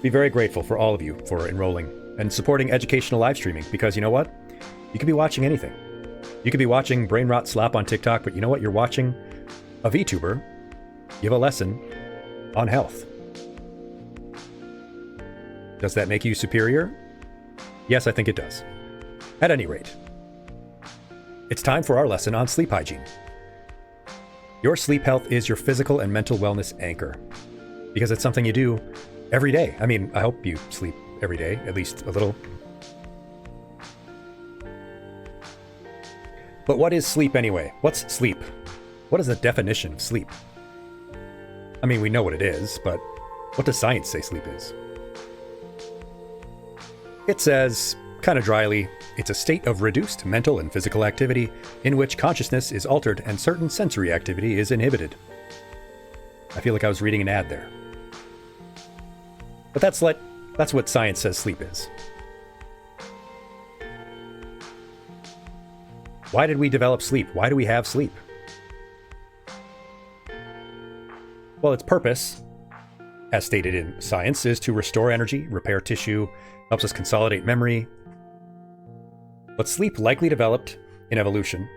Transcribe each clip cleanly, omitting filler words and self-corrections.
Be very grateful for all of you for enrolling and supporting educational live streaming, because you know what? You could be watching anything. You could be watching Brain Rot Slap on TikTok, but you know what? You're watching a VTuber give a lesson on health. Does that make you superior? Yes, I think it does. At any rate, it's time for our lesson on sleep hygiene. Your sleep health is your physical and mental wellness anchor, because it's something you do every day. I mean, I hope you sleep every day, at least a little. But what is sleep anyway? What's sleep? What is the definition of sleep? I mean, we know what it is, but what does science say sleep is? It says, kind of dryly, it's a state of reduced mental and physical activity in which consciousness is altered and certain sensory activity is inhibited. I feel like I was reading an ad there. But that's what science says sleep is. Why did we develop sleep? Why do we have sleep? Well, its purpose, as stated in science, is to restore energy, repair tissue, helps us consolidate memory. But sleep likely developed in evolution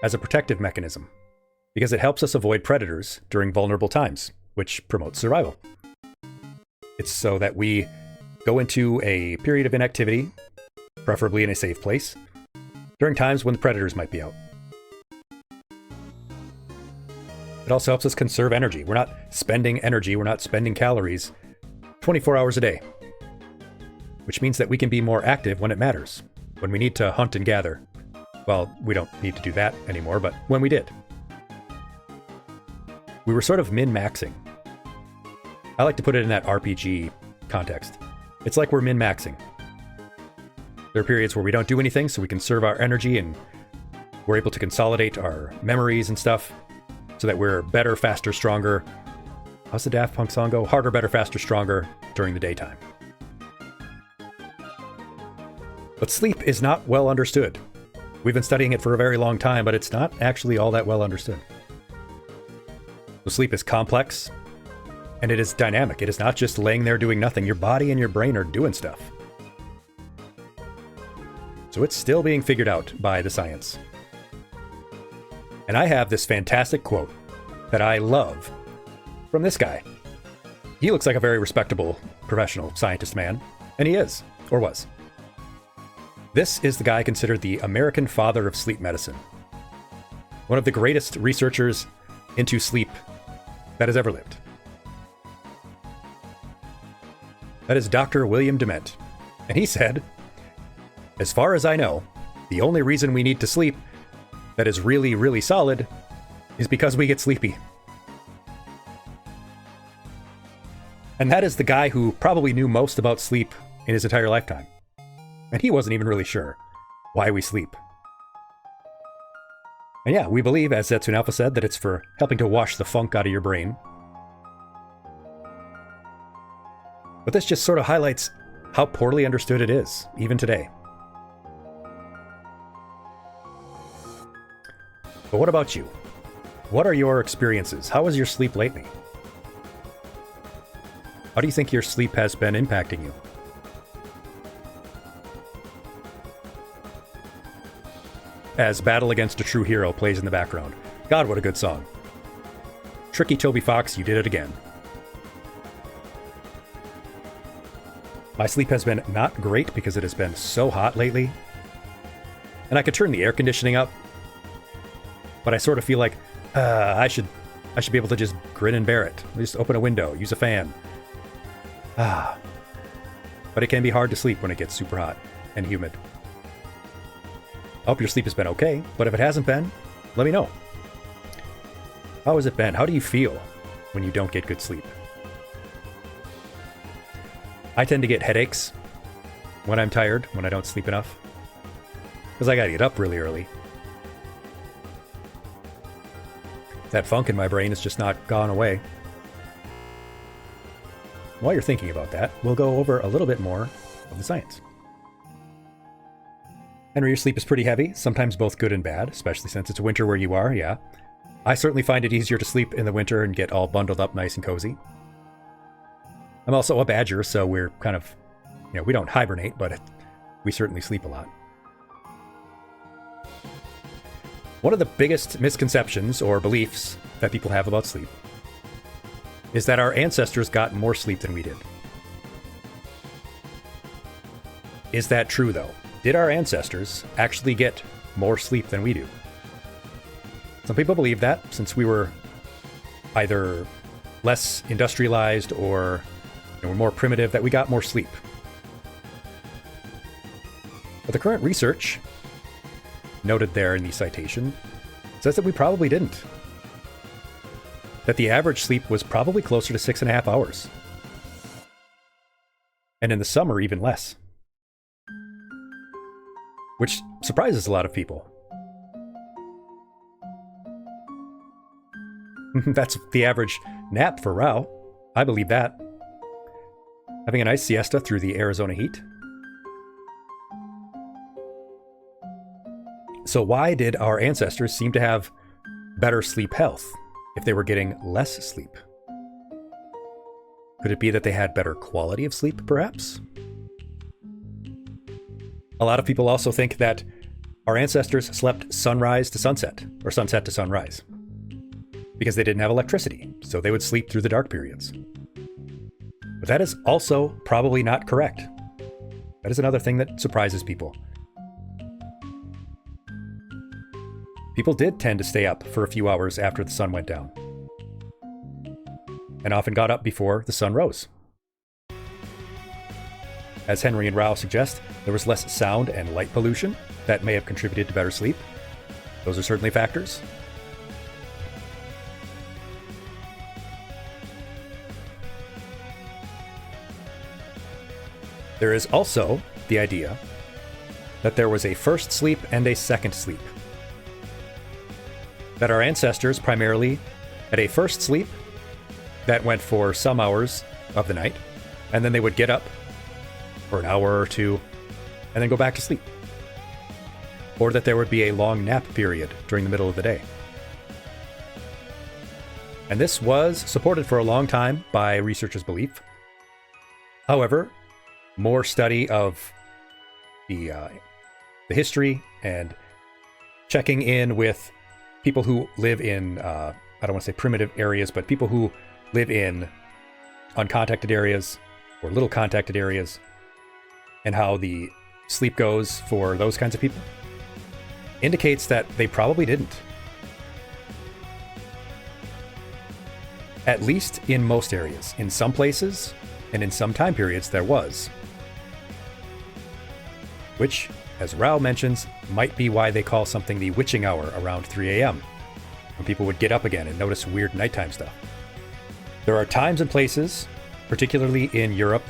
as a protective mechanism, because it helps us avoid predators during vulnerable times, which promotes survival. It's so that we go into a period of inactivity, preferably in a safe place, during times when the predators might be out. It also helps us conserve energy. We're not spending energy, we're not spending calories 24 hours a day, which means that we can be more active when it matters, when we need to hunt and gather. Well, we don't need to do that anymore, but when we did. We were sort of min-maxing. I like to put it in that RPG context. It's like we're min-maxing. There are periods where we don't do anything, so we conserve our energy and we're able to consolidate our memories and stuff so that we're better, faster, stronger. How's the Daft Punk song go? Harder, better, faster, stronger during the daytime. But sleep is not well understood. We've been studying it for a very long time, but it's not actually all that well understood. So sleep is complex, and it is dynamic. It is not just laying there doing nothing. Your body and your brain are doing stuff. So it's still being figured out by the science. And I have this fantastic quote that I love from this guy. He looks like a very respectable professional scientist man, and he is, or was. This is the guy considered the American father of sleep medicine. One of the greatest researchers into sleep that has ever lived. That is Dr. William Dement. And he said, as far as I know, the only reason we need to sleep that is really, really solid is because we get sleepy. And that is the guy who probably knew most about sleep in his entire lifetime. And he wasn't even really sure why we sleep. And yeah, we believe, as Zetsun Alpha said, that it's for helping to wash the funk out of your brain. But this just sort of highlights how poorly understood it is, even today. But what about you? What are your experiences? How was your sleep lately? How do you think your sleep has been impacting you? As Battle Against a True Hero plays in the background. God, what a good song. Tricky Toby Fox, you did it again. My sleep has been not great because it has been so hot lately. And I could turn the air conditioning up, but I sort of feel like I should be able to just grin and bear it. Just open a window, use a fan. But it can be hard to sleep when it gets super hot and humid. I hope your sleep has been okay, but if it hasn't been, let me know. How has it been? How do you feel when you don't get good sleep? I tend to get headaches when I'm tired, when I don't sleep enough, because I gotta get up really early. That funk in my brain has just not gone away. While you're thinking about that, we'll go over a little bit more of the science. Henry, your sleep is pretty heavy, sometimes both good and bad, especially since it's winter where you are, yeah. I certainly find it easier to sleep in the winter and get all bundled up nice and cozy. I'm also a badger, so we're kind of, we don't hibernate, but we certainly sleep a lot. One of the biggest misconceptions or beliefs that people have about sleep is that our ancestors got more sleep than we did. Is that true, though? Did our ancestors actually get more sleep than we do? Some people believe that, since we were either less industrialized or we're more primitive, that we got more sleep. But the current research, noted there in the citation, says that we probably didn't. That the average sleep was probably closer to 6.5 hours. And in the summer, even less. Which surprises a lot of people. That's the average nap for Rao. I believe that. Having a nice siesta through the Arizona heat. So why did our ancestors seem to have better sleep health if they were getting less sleep? Could it be that they had better quality of sleep, perhaps? A lot of people also think that our ancestors slept sunrise to sunset, or sunset to sunrise, because they didn't have electricity, so they would sleep through the dark periods. But that is also probably not correct. That is another thing that surprises people. People did tend to stay up for a few hours after the sun went down, and often got up before the sun rose. As Henry and Rao suggest, there was less sound and light pollution that may have contributed to better sleep. Those are certainly factors. There is also the idea that there was a first sleep and a second sleep. That our ancestors primarily had a first sleep that went for some hours of the night, and then they would get up for an hour or two, and then go back to sleep. Or that there would be a long nap period during the middle of the day. And this was supported for a long time by researchers' belief. However, more study of the history and checking in with people who live in, I don't want to say primitive areas, but people who live in uncontacted areas or little contacted areas, and how the sleep goes for those kinds of people, indicates that they probably didn't. At least in most areas. In some places, and in some time periods, there was. Which, as Rao mentions, might be why they call something the witching hour around 3 a.m., when people would get up again and notice weird nighttime stuff. There are times and places, particularly in Europe,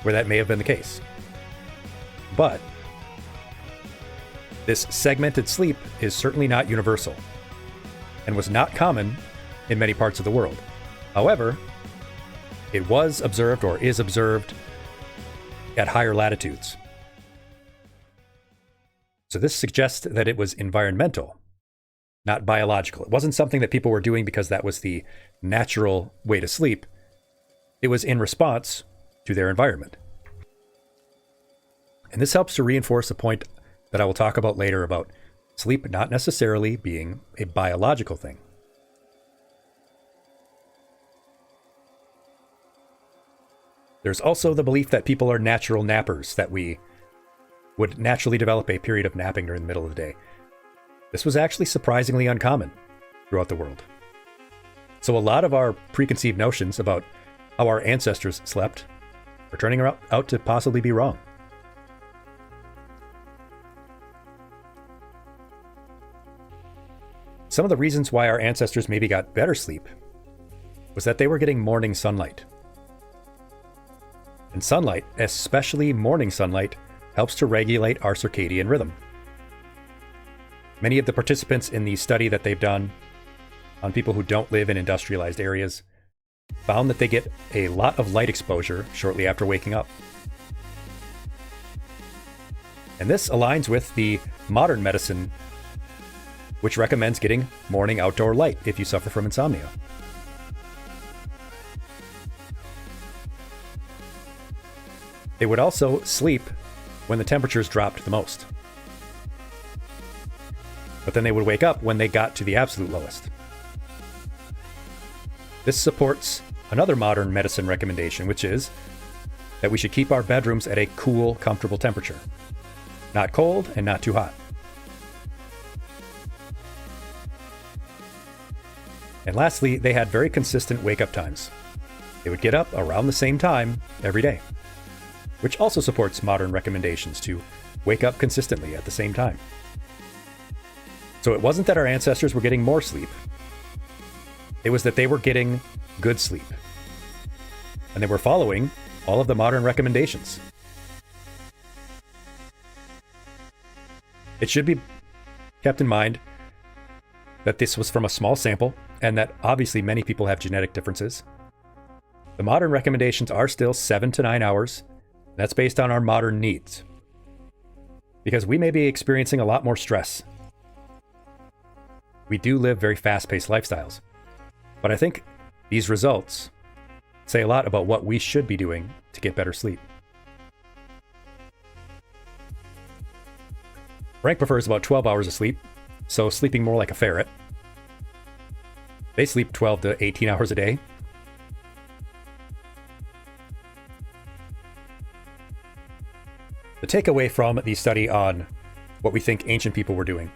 where that may have been the case. But this segmented sleep is certainly not universal, and was not common in many parts of the world. However, it was observed, or is observed, at higher latitudes. So this suggests that it was environmental, not biological. It wasn't something that people were doing because that was the natural way to sleep. It was in response to their environment. And this helps to reinforce a point that I will talk about later about sleep not necessarily being a biological thing. There's also the belief that people are natural nappers, that we would naturally develop a period of napping during the middle of the day. This was actually surprisingly uncommon throughout the world. So a lot of our preconceived notions about how our ancestors slept are turning out to possibly be wrong. Some of the reasons why our ancestors maybe got better sleep was that they were getting morning sunlight. And sunlight, especially morning sunlight, helps to regulate our circadian rhythm. Many of the participants in the study that they've done on people who don't live in industrialized areas found that they get a lot of light exposure shortly after waking up. And this aligns with the modern medicine, which recommends getting morning outdoor light if you suffer from insomnia. They would also sleep when the temperatures dropped the most. But then they would wake up when they got to the absolute lowest. This supports another modern medicine recommendation, which is that we should keep our bedrooms at a cool, comfortable temperature. Not cold and not too hot. And lastly, they had very consistent wake-up times. They would get up around the same time every day, which also supports modern recommendations to wake up consistently at the same time. So it wasn't that our ancestors were getting more sleep. It was that they were getting good sleep. And they were following all of the modern recommendations. It should be kept in mind that this was from a small sample and that obviously many people have genetic differences. The modern recommendations are still 7 to 9 hours. That's based on our modern needs. Because we may be experiencing a lot more stress. We do live very fast-paced lifestyles. But I think these results say a lot about what we should be doing to get better sleep. Frank prefers about 12 hours of sleep, so sleeping more like a ferret. They sleep 12 to 18 hours a day. The takeaway from the study on what we think ancient people were doing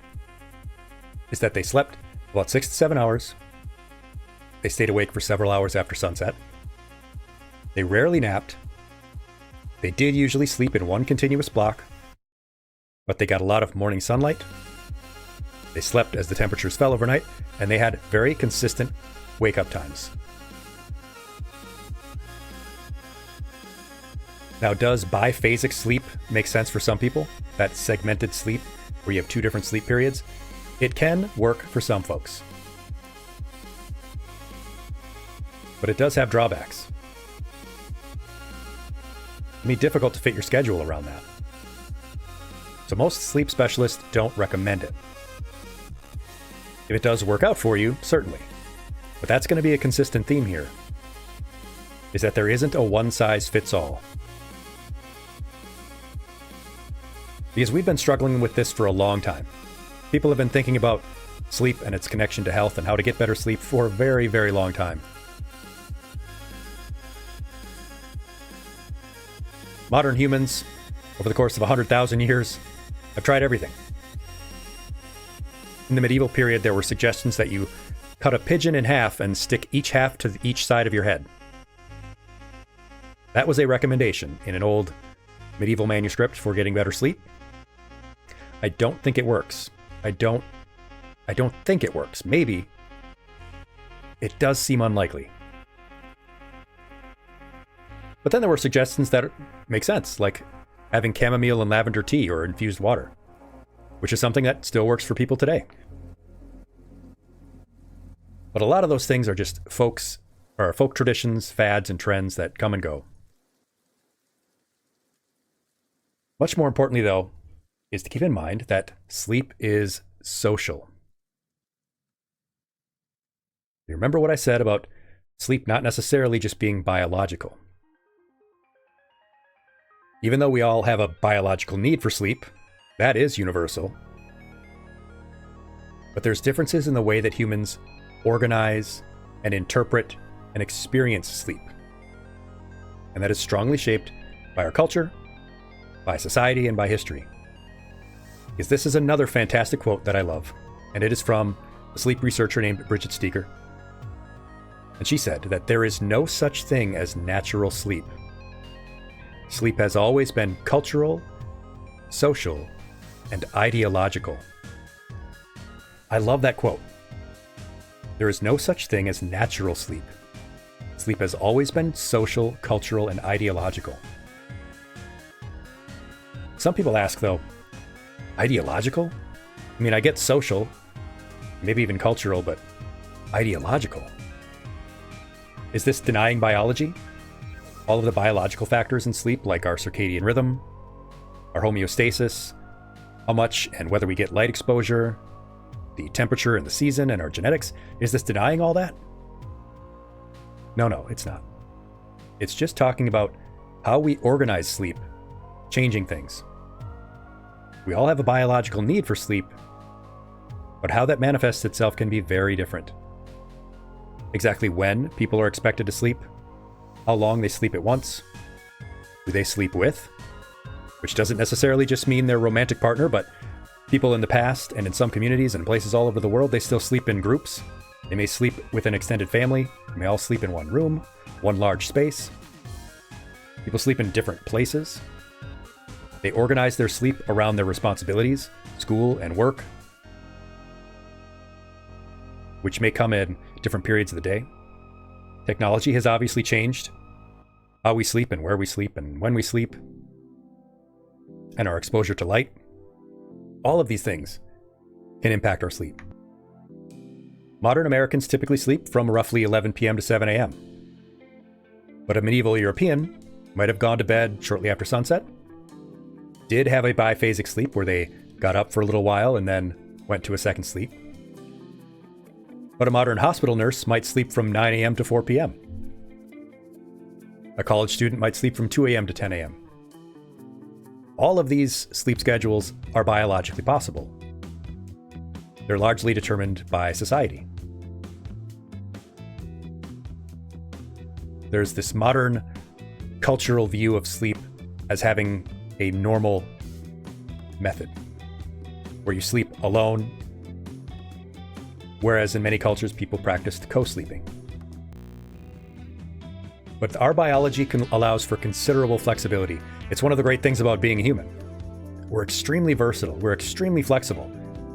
is that they slept about 6 to 7 hours. They stayed awake for several hours after sunset. They rarely napped. They did usually sleep in one continuous block, but they got a lot of morning sunlight. They slept as the temperatures fell overnight, and they had very consistent wake-up times. Now, does biphasic sleep make sense for some people? That segmented sleep, where you have 2 different sleep periods? It can work for some folks. But it does have drawbacks. It can be difficult to fit your schedule around that. So most sleep specialists don't recommend it. If it does work out for you, certainly. But that's going to be a consistent theme here, is that there isn't a one-size-fits-all. Because we've been struggling with this for a long time. People have been thinking about sleep and its connection to health and how to get better sleep for a very, very long time. Modern humans, over the course of 100,000 years, have tried everything. In the medieval period, there were suggestions that you cut a pigeon in half and stick each half to each side of your head. That was a recommendation in an old medieval manuscript for getting better sleep. I don't think it works. I don't think it works. Maybe. It does seem unlikely. But then there were suggestions that make sense, like having chamomile and lavender tea or infused water, which is something that still works for people today. But a lot of those things are just folk traditions, fads, and trends that come and go. Much more importantly, though, is to keep in mind that sleep is social. You remember what I said about sleep not necessarily just being biological. Even though we all have a biological need for sleep, that is universal. But there's differences in the way that humans organize and interpret and experience sleep. And that is strongly shaped by our culture, by society, and by history. Because this is another fantastic quote that I love, and it is from a sleep researcher named Bridget Steger. And she said that there is no such thing as natural sleep. Sleep has always been cultural, social, and ideological. I love that quote. There is no such thing as natural sleep. Sleep has always been social, cultural, and ideological. Some people ask, though, ideological? I mean, I get social, maybe even cultural, but ideological? Is this denying biology? All of the biological factors in sleep, like our circadian rhythm, our homeostasis, how much and whether we get light exposure, the temperature and the season, and our genetics, is this denying all that? No, it's not. It's just talking about how we organize sleep, changing things. We all have a biological need for sleep, but how that manifests itself can be very different. Exactly when people are expected to sleep, how long they sleep at once, who they sleep with, which doesn't necessarily just mean their romantic partner, but people in the past and in some communities and places all over the world, they still sleep in groups. They may sleep with an extended family. They may all sleep in one room, one large space. People sleep in different places. They organize their sleep around their responsibilities, school and work, which may come in different periods of the day. Technology has obviously changed how we sleep and where we sleep and when we sleep, and our exposure to light. All of these things can impact our sleep. Modern Americans typically sleep from roughly 11 p.m. to 7 a.m. But a medieval European might have gone to bed shortly after sunset, did have a biphasic sleep where they got up for a little while and then went to a second sleep. But a modern hospital nurse might sleep from 9 a.m. to 4 p.m. A college student might sleep from 2 a.m. to 10 a.m. All of these sleep schedules are biologically possible. They're largely determined by society. There's this modern cultural view of sleep as having a normal method, where you sleep alone, whereas in many cultures people practiced co-sleeping. But our biology allows for considerable flexibility. It's one of the great things about being a human. We're extremely versatile, we're extremely flexible,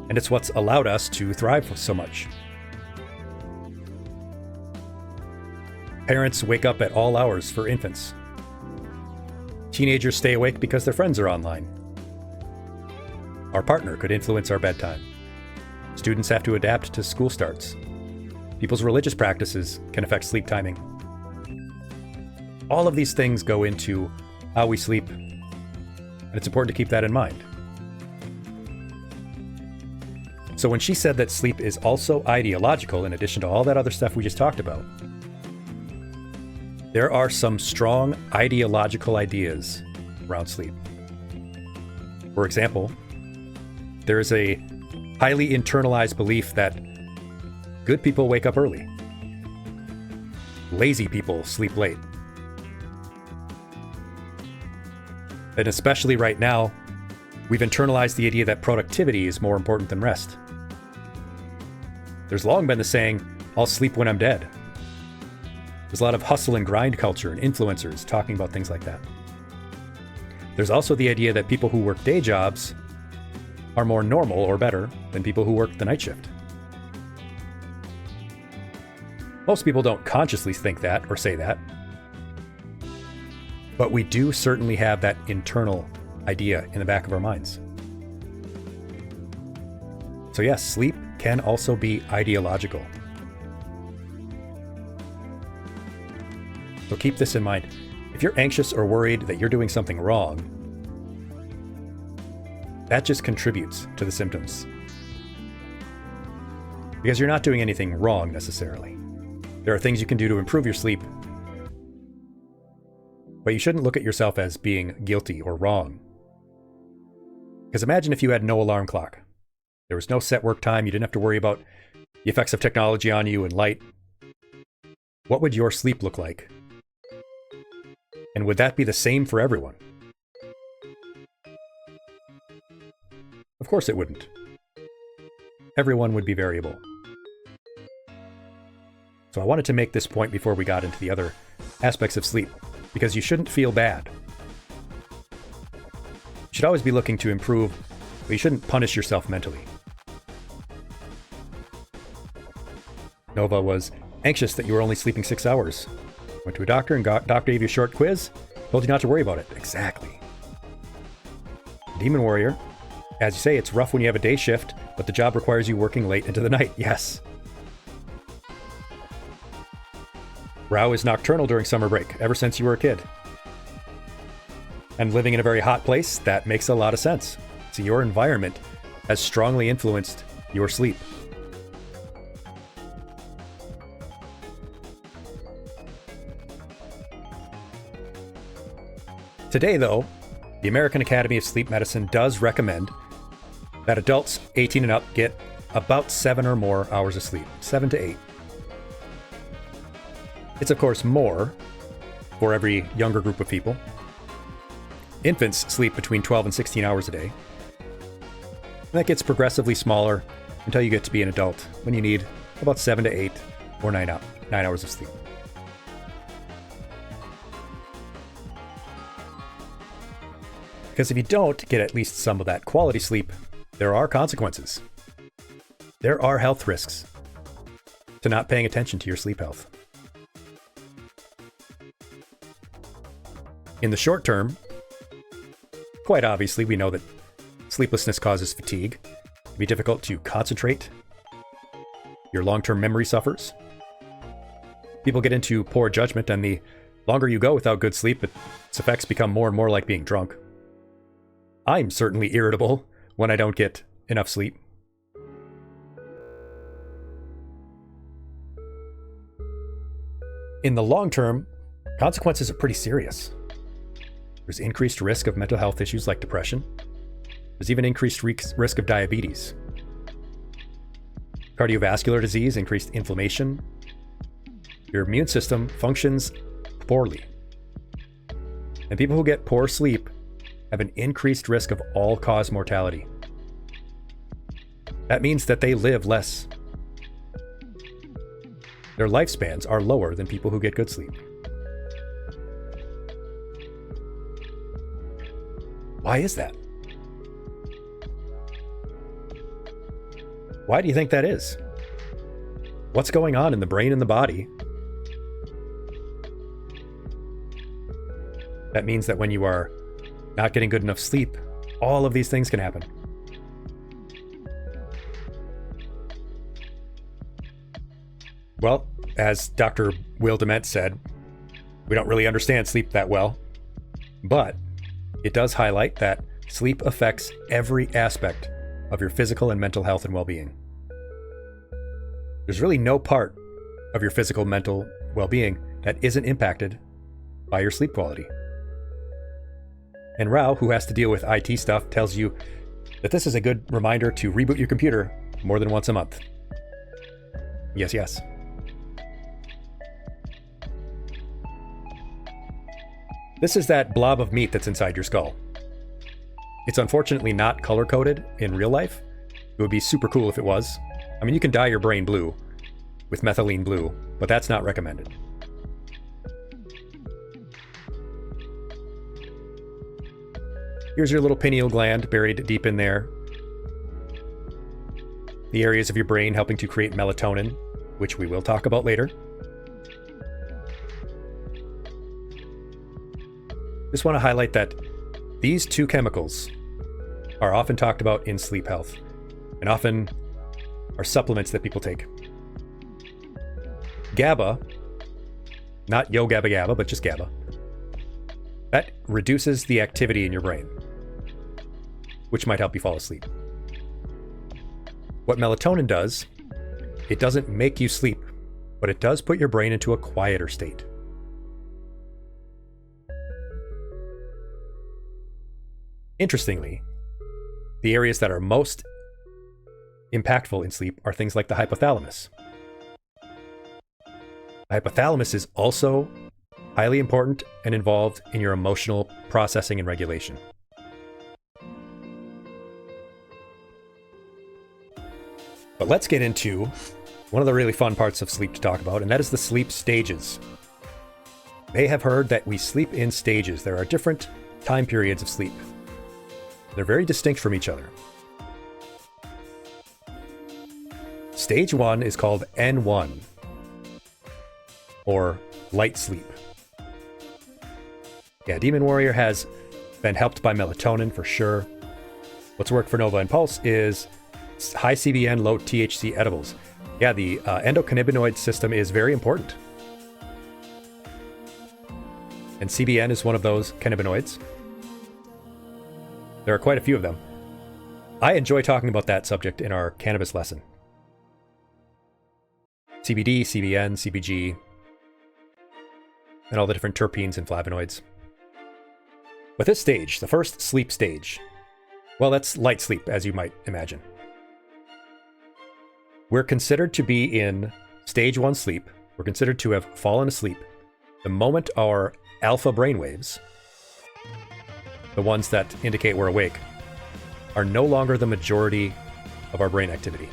and it's what's allowed us to thrive so much. Parents wake up at all hours for infants. Teenagers stay awake because their friends are online. Our partner could influence our bedtime. Students have to adapt to school starts. People's religious practices can affect sleep timing. All of these things go into how we sleep, and it's important to keep that in mind. So when she said that sleep is also ideological, in addition to all that other stuff we just talked about, there are some strong ideological ideas around sleep. For example, there is a highly internalized belief that good people wake up early. Lazy people sleep late. And especially right now, we've internalized the idea that productivity is more important than rest. There's long been the saying, "I'll sleep when I'm dead." There's a lot of hustle and grind culture and influencers talking about things like that. There's also the idea that people who work day jobs are more normal or better than people who work the night shift. Most people don't consciously think that or say that, but we do certainly have that internal idea in the back of our minds. So yes, sleep can also be ideological. So keep this in mind. If you're anxious or worried that you're doing something wrong, that just contributes to the symptoms. Because you're not doing anything wrong necessarily. There are things you can do to improve your sleep, but you shouldn't look at yourself as being guilty or wrong. Because imagine if you had no alarm clock. There was no set work time. You didn't have to worry about the effects of technology on you and light. What would your sleep look like? And would that be the same for everyone? Of course it wouldn't. Everyone would be variable. So I wanted to make this point before we got into the other aspects of sleep, because you shouldn't feel bad. You should always be looking to improve, but you shouldn't punish yourself mentally. Nova was anxious that you were only sleeping 6 hours. Went to a doctor and doctor gave you a short quiz, told you not to worry about it. Exactly. Demon Warrior, as you say, it's rough when you have a day shift, but the job requires you working late into the night. Yes. Rao is nocturnal during summer break, ever since you were a kid. And living in a very hot place, that makes a lot of sense. So your environment has strongly influenced your sleep. Today, though, the American Academy of Sleep Medicine does recommend that adults 18 and up get about 7 or more hours of sleep, 7 to 8. It's, of course, more for every younger group of people. Infants sleep between 12 and 16 hours a day. And that gets progressively smaller until you get to be an adult, when you need about 7 to 8 or 9 hours of sleep. Because if you don't get at least some of that quality sleep, there are consequences. There are health risks to not paying attention to your sleep health. In the short term, quite obviously, we know that sleeplessness causes fatigue. It can be difficult to concentrate. Your long-term memory suffers. People get into poor judgment, and the longer you go without good sleep, its effects become more and more like being drunk. I'm certainly irritable when I don't get enough sleep. In the long term, consequences are pretty serious. There's increased risk of mental health issues like depression. There's even increased risk of diabetes, cardiovascular disease, increased inflammation. Your immune system functions poorly. And people who get poor sleep have an increased risk of all-cause mortality. That means that they live less. Their lifespans are lower than people who get good sleep. Why is that? Why do you think that is? What's going on in the brain and the body that means that when you are not getting good enough sleep, all of these things can happen? Well, as Dr. Will Dement said, we don't really understand sleep that well, but it does highlight that sleep affects every aspect of your physical and mental health and well-being. There's really no part of your physical, mental well-being that isn't impacted by your sleep quality. And Rao, who has to deal with IT stuff, tells you that this is a good reminder to reboot your computer more than once a month. Yes, yes. This is that blob of meat that's inside your skull. It's unfortunately not color-coded in real life. It would be super cool if it was. I mean, you can dye your brain blue with methylene blue, but that's not recommended. Here's your little pineal gland buried deep in there. The areas of your brain helping to create melatonin, which we will talk about later. Just want to highlight that these two chemicals are often talked about in sleep health and often are supplements that people take. GABA, not yo gabba gabba, but just GABA, that reduces the activity in your brain, which might help you fall asleep. What melatonin does, it doesn't make you sleep, but it does put your brain into a quieter state. Interestingly, the areas that are most impactful in sleep are things like the hypothalamus. The hypothalamus is also highly important and involved in your emotional processing and regulation. But let's get into one of the really fun parts of sleep to talk about, and that is the sleep stages. You may have heard that we sleep in stages. There are different time periods of sleep. They're very distinct from each other. Stage 1 is called N1, or light sleep. Yeah, Demon Warrior has been helped by melatonin for sure. What's worked for Nova and Pulse is high CBN, low THC edibles. Yeah, the endocannabinoid system is very important. And CBN is one of those cannabinoids. There are quite a few of them. I enjoy talking about that subject in our cannabis lesson. CBD, CBN, CBG, and all the different terpenes and flavonoids. But this stage, the first sleep stage, well, that's light sleep, as you might imagine. We're considered to be in stage 1 sleep. We're considered to have fallen asleep the moment our alpha brainwaves, the ones that indicate we're awake, are no longer the majority of our brain activity.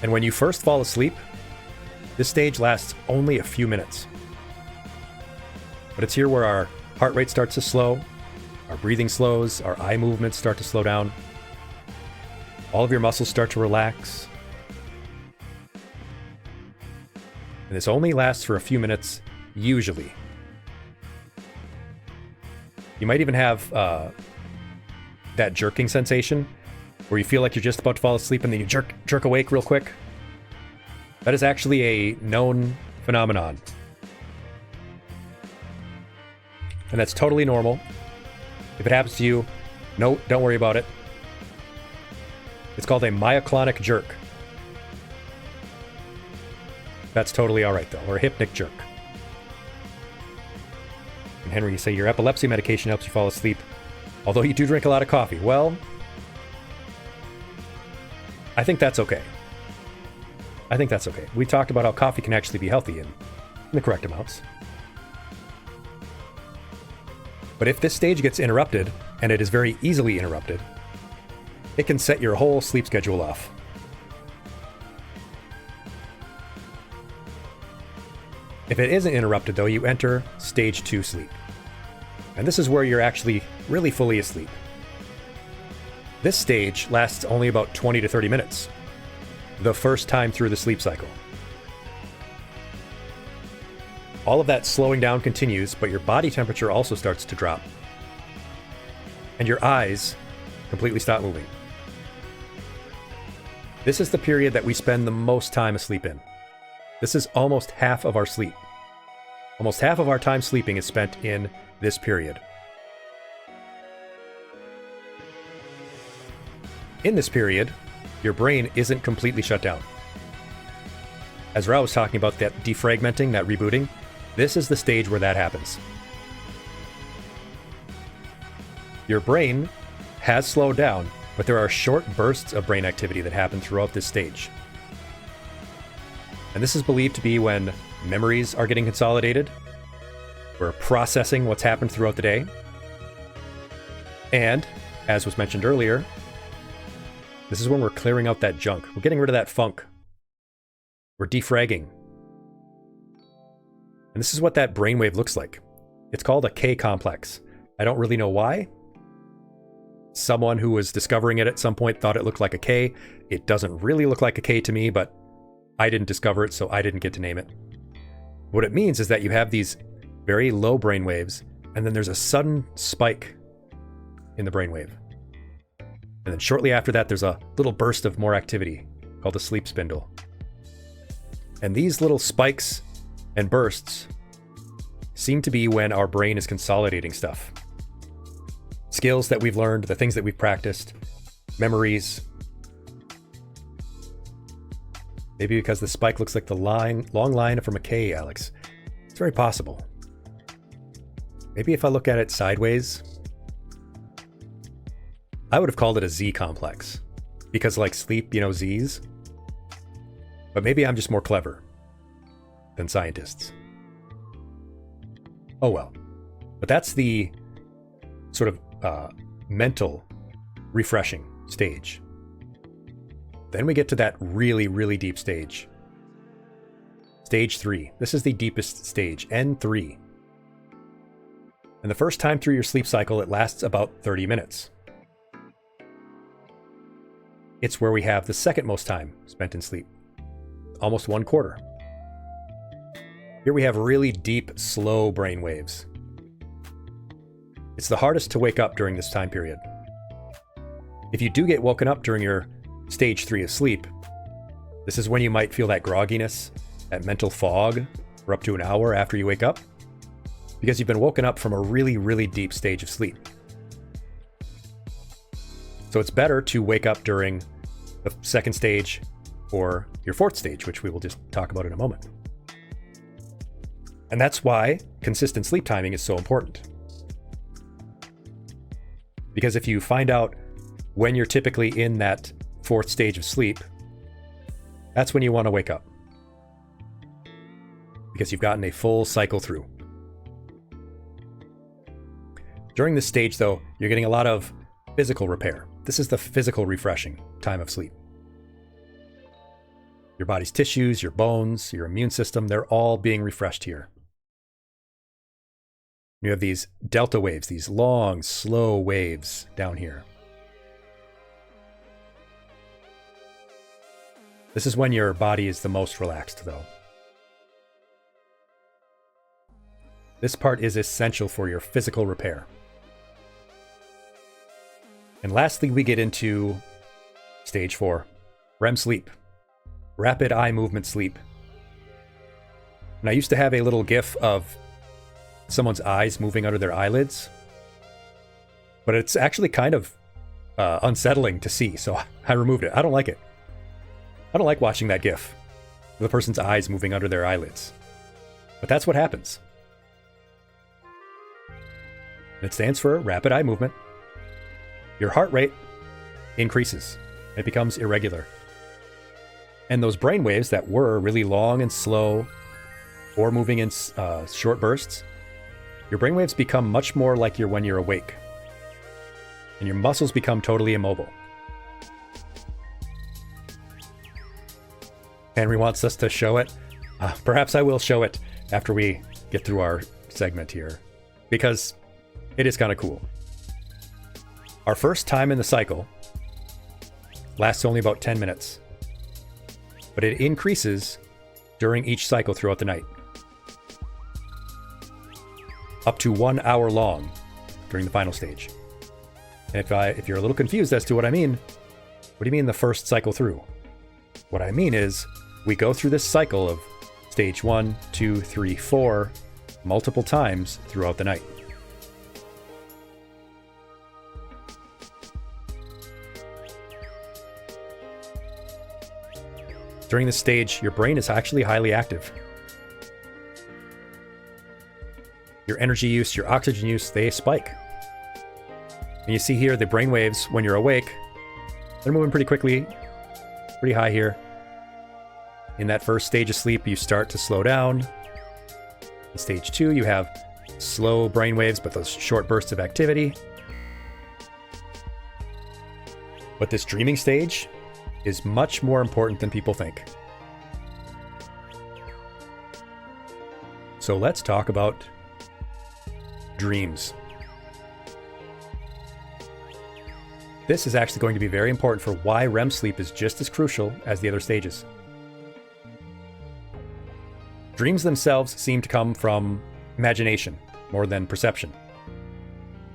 And when you first fall asleep, this stage lasts only a few minutes. But it's here where our heart rate starts to slow, our breathing slows, our eye movements start to slow down, all of your muscles start to relax. And this only lasts for a few minutes, usually. You might even have that jerking sensation where you feel like you're just about to fall asleep and then you jerk awake real quick. That is actually a known phenomenon. And that's totally normal. If it happens to you, no, don't worry about it. It's called a myoclonic jerk. That's totally all right, though, or a hypnic jerk. And Henry, you say your epilepsy medication helps you fall asleep, although you do drink a lot of coffee. Well, I think that's okay. I think that's okay. We talked about how coffee can actually be healthy in the correct amounts. But if this stage gets interrupted, and it is very easily interrupted, it can set your whole sleep schedule off. If it isn't interrupted, though, you enter stage 2 sleep. And this is where you're actually really fully asleep. This stage lasts only about 20 to 30 minutes, the first time through the sleep cycle. All of that slowing down continues, but your body temperature also starts to drop. And your eyes completely stop moving. This is the period that we spend the most time asleep in. This is almost half of our sleep. Almost half of our time sleeping is spent in this period. In this period, your brain isn't completely shut down. As Ra was talking about that defragmenting, that rebooting, this is the stage where that happens. Your brain has slowed down, but there are short bursts of brain activity that happen throughout this stage. And this is believed to be when memories are getting consolidated, we're processing what's happened throughout the day, and, as was mentioned earlier, this is when we're clearing out that junk. We're getting rid of that funk. We're defragging. And this is what that brainwave looks like. It's called a K complex. I don't really know why. Someone who was discovering it at some point thought it looked like a K. It doesn't really look like a K to me, but I didn't discover it, so I didn't get to name it. What it means is that you have these very low brainwaves, and then there's a sudden spike in the brainwave. And then shortly after that, there's a little burst of more activity called a sleep spindle. And these little spikes and bursts seem to be when our brain is consolidating stuff. Skills that we've learned, the things that we've practiced, memories. Maybe because the spike looks like the long line from a K, Alex. It's very possible. Maybe if I look at it sideways, I would have called it a Z complex. Because like sleep, Z's. But maybe I'm just more clever than scientists. Oh well. But that's the sort of mental refreshing stage. Then we get to that really, really deep stage. Stage 3. This is the deepest stage, N3. And the first time through your sleep cycle, it lasts about 30 minutes. It's where we have the second most time spent in sleep, almost 1/4. Here we have really deep, slow brain waves. It's the hardest to wake up during this time period. If you do get woken up during your stage 3 of sleep, this is when you might feel that grogginess, that mental fog, for up to an hour after you wake up, because you've been woken up from a really, really deep stage of sleep. So it's better to wake up during the second stage or your fourth stage, which we will just talk about in a moment. And that's why consistent sleep timing is so important. Because if you find out when you're typically in that fourth stage of sleep, that's when you want to wake up. Because you've gotten a full cycle through. During this stage, though, you're getting a lot of physical repair. This is the physical refreshing time of sleep. Your body's tissues, your bones, your immune system, they're all being refreshed here. You have these delta waves, these long, slow waves down here. This is when your body is the most relaxed, though. This part is essential for your physical repair. And lastly, we get into stage 4, REM sleep, rapid eye movement sleep. And I used to have a little GIF of someone's eyes moving under their eyelids, but it's actually kind of unsettling to see, so I removed it. I don't like it. I don't like watching that GIF of the person's eyes moving under their eyelids, but that's what happens. And it stands for rapid eye movement. Your heart rate increases. It becomes irregular. And those brain waves that were really long and slow or moving in short bursts, your brain waves become much more like when you're awake. And your muscles become totally immobile. Henry wants us to show it. Perhaps I will show it after we get through our segment here, because it is kind of cool. Our first time in the cycle lasts only about 10 minutes, but it increases during each cycle throughout the night, up to 1 hour long during the final stage. And if you're a little confused as to what I mean, what do you mean the first cycle through? What I mean is we go through this cycle of stage 1, 2, 3, 4 multiple times throughout the night. During this stage, your brain is actually highly active. Your energy use, your oxygen use, they spike. And you see here the brain waves when you're awake, they're moving pretty quickly, pretty high here. In that first stage of sleep, you start to slow down. In stage 2, you have slow brain waves, but those short bursts of activity. But this dreaming stage is much more important than people think. So let's talk about dreams. This is actually going to be very important for why REM sleep is just as crucial as the other stages. Dreams themselves seem to come from imagination more than perception,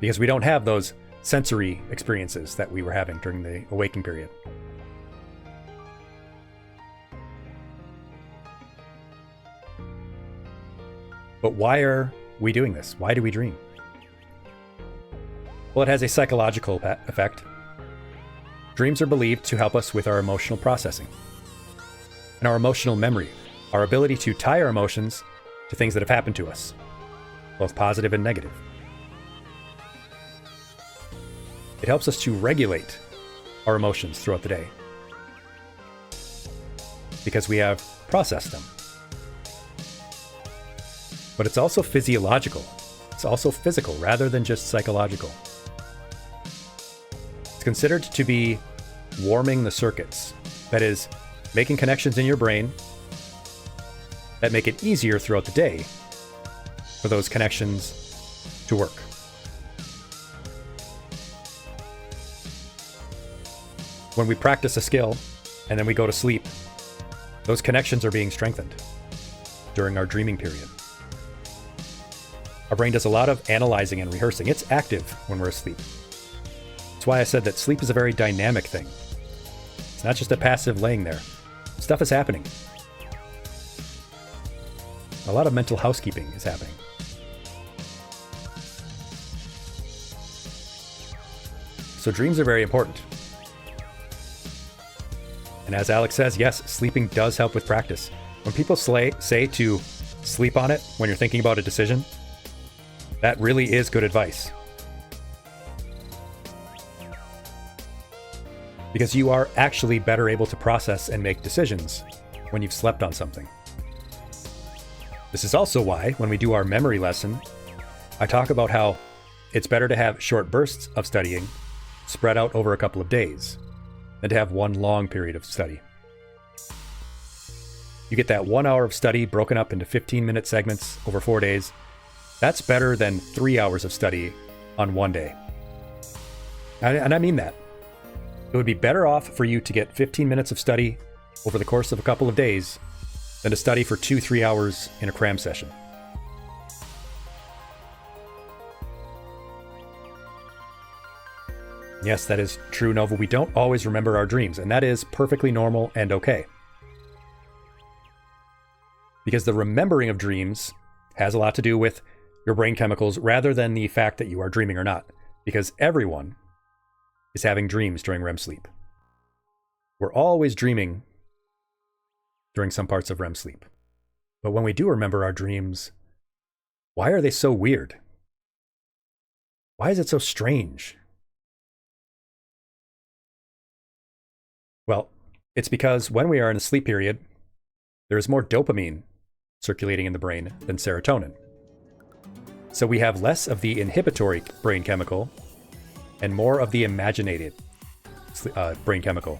because we don't have those sensory experiences that we were having during the awakening period. But why are we doing this? Why do we dream? Well, it has a psychological effect. Dreams are believed to help us with our emotional processing and our emotional memory, our ability to tie our emotions to things that have happened to us, both positive and negative. It helps us to regulate our emotions throughout the day because we have processed them. But it's also physiological. It's also physical rather than just psychological. It's considered to be warming the circuits. That is, making connections in your brain that make it easier throughout the day for those connections to work. When we practice a skill and then we go to sleep, those connections are being strengthened during our dreaming period. Our brain does a lot of analyzing and rehearsing. It's active when we're asleep. That's why I said that sleep is a very dynamic thing. It's not just a passive laying there. Stuff is happening. A lot of mental housekeeping is happening. So dreams are very important. And as Alex says, yes, sleeping does help with practice. When people say to sleep on it when you're thinking about a decision, that really is good advice. Because you are actually better able to process and make decisions when you've slept on something. This is also why, when we do our memory lesson, I talk about how it's better to have short bursts of studying spread out over a couple of days than to have one long period of study. You get that 1 hour of study broken up into 15-minute segments over 4 days. That's better than 3 hours of study on one day. And I mean that. It would be better off for you to get 15 minutes of study over the course of a couple of days than to study for 2-3 hours in a cram session. Yes, that is true, Nova. We don't always remember our dreams, and that is perfectly normal and okay. Because the remembering of dreams has a lot to do with your brain chemicals rather than the fact that you are dreaming or not. Because everyone is having dreams during REM sleep. We're always dreaming during some parts of REM sleep. But when we do remember our dreams, why are they so weird? Why is it so strange? Well, it's because when we are in a sleep period, there is more dopamine circulating in the brain than serotonin. So we have less of the inhibitory brain chemical and more of the imaginated brain chemical.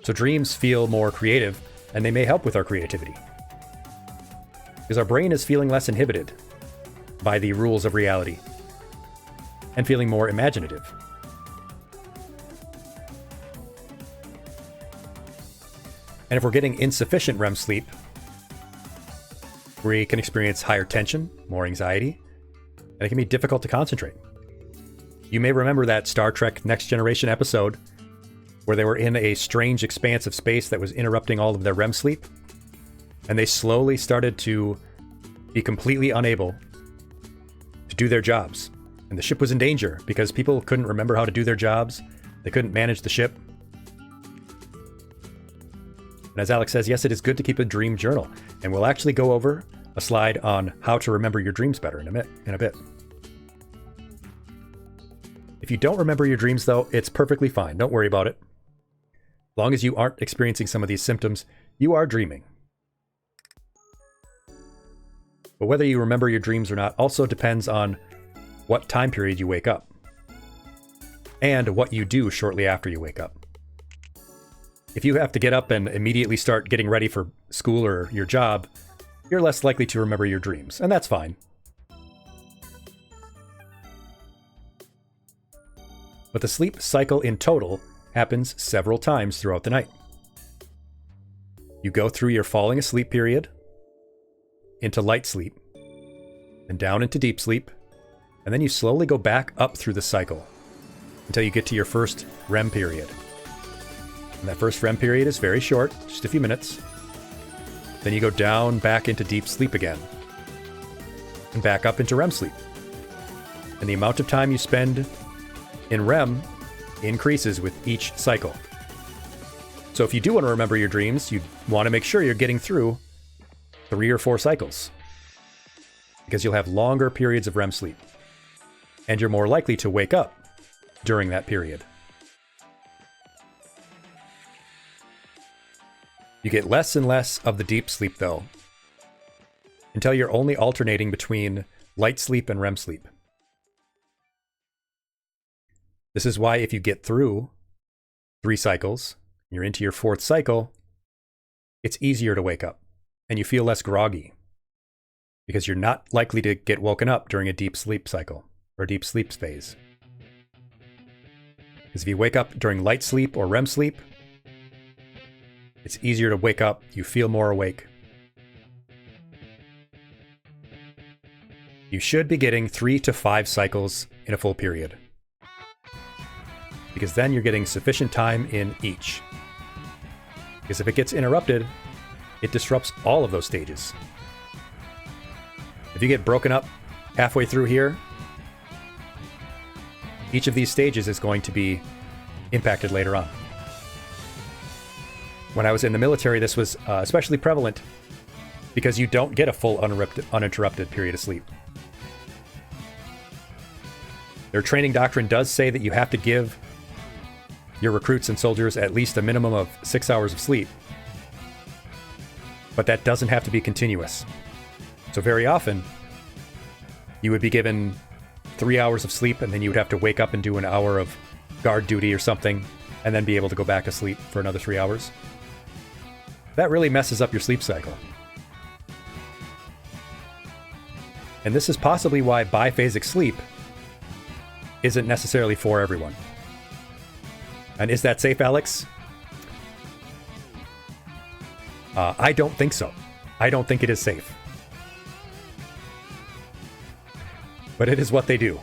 So dreams feel more creative, and they may help with our creativity. Because our brain is feeling less inhibited by the rules of reality and feeling more imaginative. And if we're getting insufficient REM sleep, we can experience higher tension, more anxiety, and it can be difficult to concentrate. You may remember that Star Trek Next Generation episode where they were in a strange expanse of space that was interrupting all of their REM sleep, and they slowly started to be completely unable to do their jobs. And the ship was in danger because people couldn't remember how to do their jobs. They couldn't manage the ship. And as Alex says, yes, it is good to keep a dream journal. And we'll actually go over a slide on how to remember your dreams better in a bit. If you don't remember your dreams, though, it's perfectly fine. Don't worry about it. As long as you aren't experiencing some of these symptoms, you are dreaming. But whether you remember your dreams or not also depends on what time period you wake up and what you do shortly after you wake up. If you have to get up and immediately start getting ready for school or your job, you're less likely to remember your dreams, and that's fine. But the sleep cycle in total happens several times throughout the night. You go through your falling asleep period, into light sleep, and down into deep sleep, and then you slowly go back up through the cycle until you get to your first REM period. And that first REM period is very short, just a few minutes. Then you go down back into deep sleep again, and back up into REM sleep. And the amount of time you spend in REM increases with each cycle. So if you do want to remember your dreams, you want to make sure you're getting through 3 or 4 cycles, because you'll have longer periods of REM sleep, and you're more likely to wake up during that period. You get less and less of the deep sleep, though, until you're only alternating between light sleep and REM sleep. This is why if you get through 3 cycles, you're into your 4th cycle, it's easier to wake up, and you feel less groggy, because you're not likely to get woken up during a deep sleep cycle, or deep sleep phase. Because if you wake up during light sleep or REM sleep, it's easier to wake up, you feel more awake. You should be getting 3 to 5 cycles in a full period, because then you're getting sufficient time in each. Because if it gets interrupted, it disrupts all of those stages. If you get broken up halfway through here, each of these stages is going to be impacted later on. When I was in the military, this was especially prevalent because you don't get a full uninterrupted period of sleep. Their training doctrine does say that you have to give your recruits and soldiers at least a minimum of 6 hours of sleep, but that doesn't have to be continuous. So very often, you would be given 3 hours of sleep, and then you would have to wake up and do an hour of guard duty or something, and then be able to go back to sleep for another 3 hours. That really messes up your sleep cycle. And this is possibly why biphasic sleep isn't necessarily for everyone. And is that safe, Alex? I don't think so. I don't think it is safe. But it is what they do.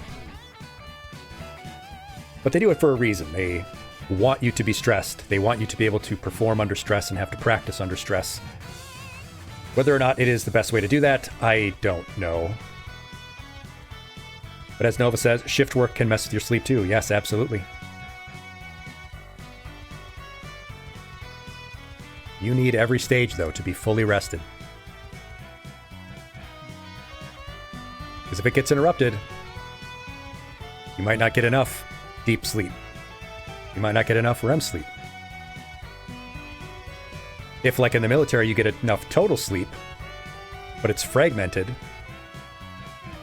But they do it for a reason. They want you to be stressed. They want you to be able to perform under stress and have to practice under stress. Whether or not it is the best way to do that, I don't know. But as Nova says, shift work can mess with your sleep too. Yes, absolutely. You need every stage, though, to be fully rested. Because if it gets interrupted, you might not get enough deep sleep. You might not get enough REM sleep. If, like in the military, you get enough total sleep, but it's fragmented,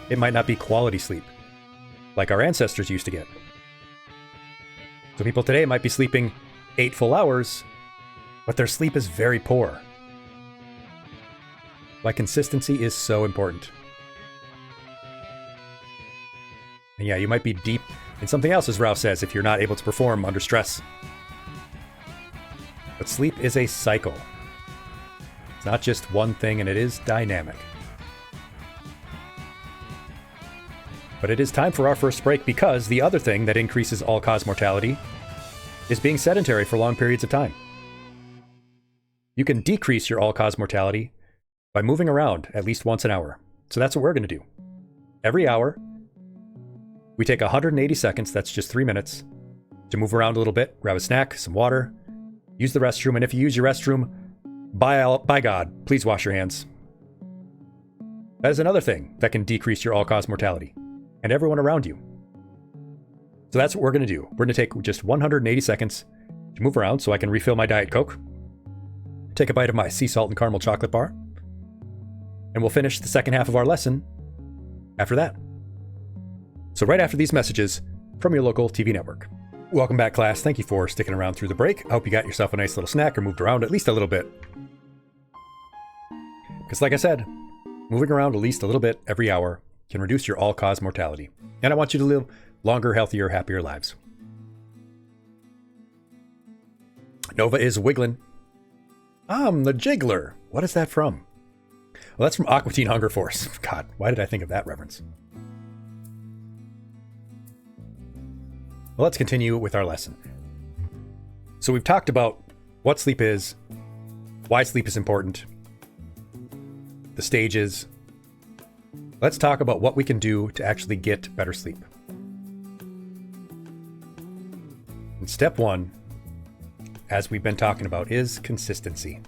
it might not be quality sleep, like our ancestors used to get. So people today might be sleeping 8 full hours, but their sleep is very poor. Why consistency is so important. And yeah, you might be deep in something else, as Ralph says, if you're not able to perform under stress. But sleep is a cycle. It's not just one thing, and it is dynamic. But it is time for our first break, because the other thing that increases all-cause mortality is being sedentary for long periods of time. You can decrease your all-cause mortality by moving around at least once an hour. So that's what we're going to do. Every hour, we take 180 seconds, that's just 3 minutes, to move around a little bit, grab a snack, some water, use the restroom, and if you use your restroom, by God, please wash your hands. That is another thing that can decrease your all-cause mortality, and everyone around you. So that's what we're going to do. We're going to take just 180 seconds to move around so I can refill my Diet Coke, take a bite of my sea salt and caramel chocolate bar, and we'll finish the second half of our lesson after that. So right after these messages from your local TV network. Welcome back, class. Thank you for sticking around through the break. I hope you got yourself a nice little snack or moved around at least a little bit. Because like I said, moving around at least a little bit every hour can reduce your all-cause mortality. And I want you to live longer, healthier, happier lives. Nova is wiggling. The Jiggler. What is that from? Well, that's from Aqua Teen Hunger Force. God, why did I think of that reference? Well, let's continue with our lesson. So we've talked about what sleep is, why sleep is important, the stages. Let's talk about what we can do to actually get better sleep. And step one, as we've been talking about, is consistency.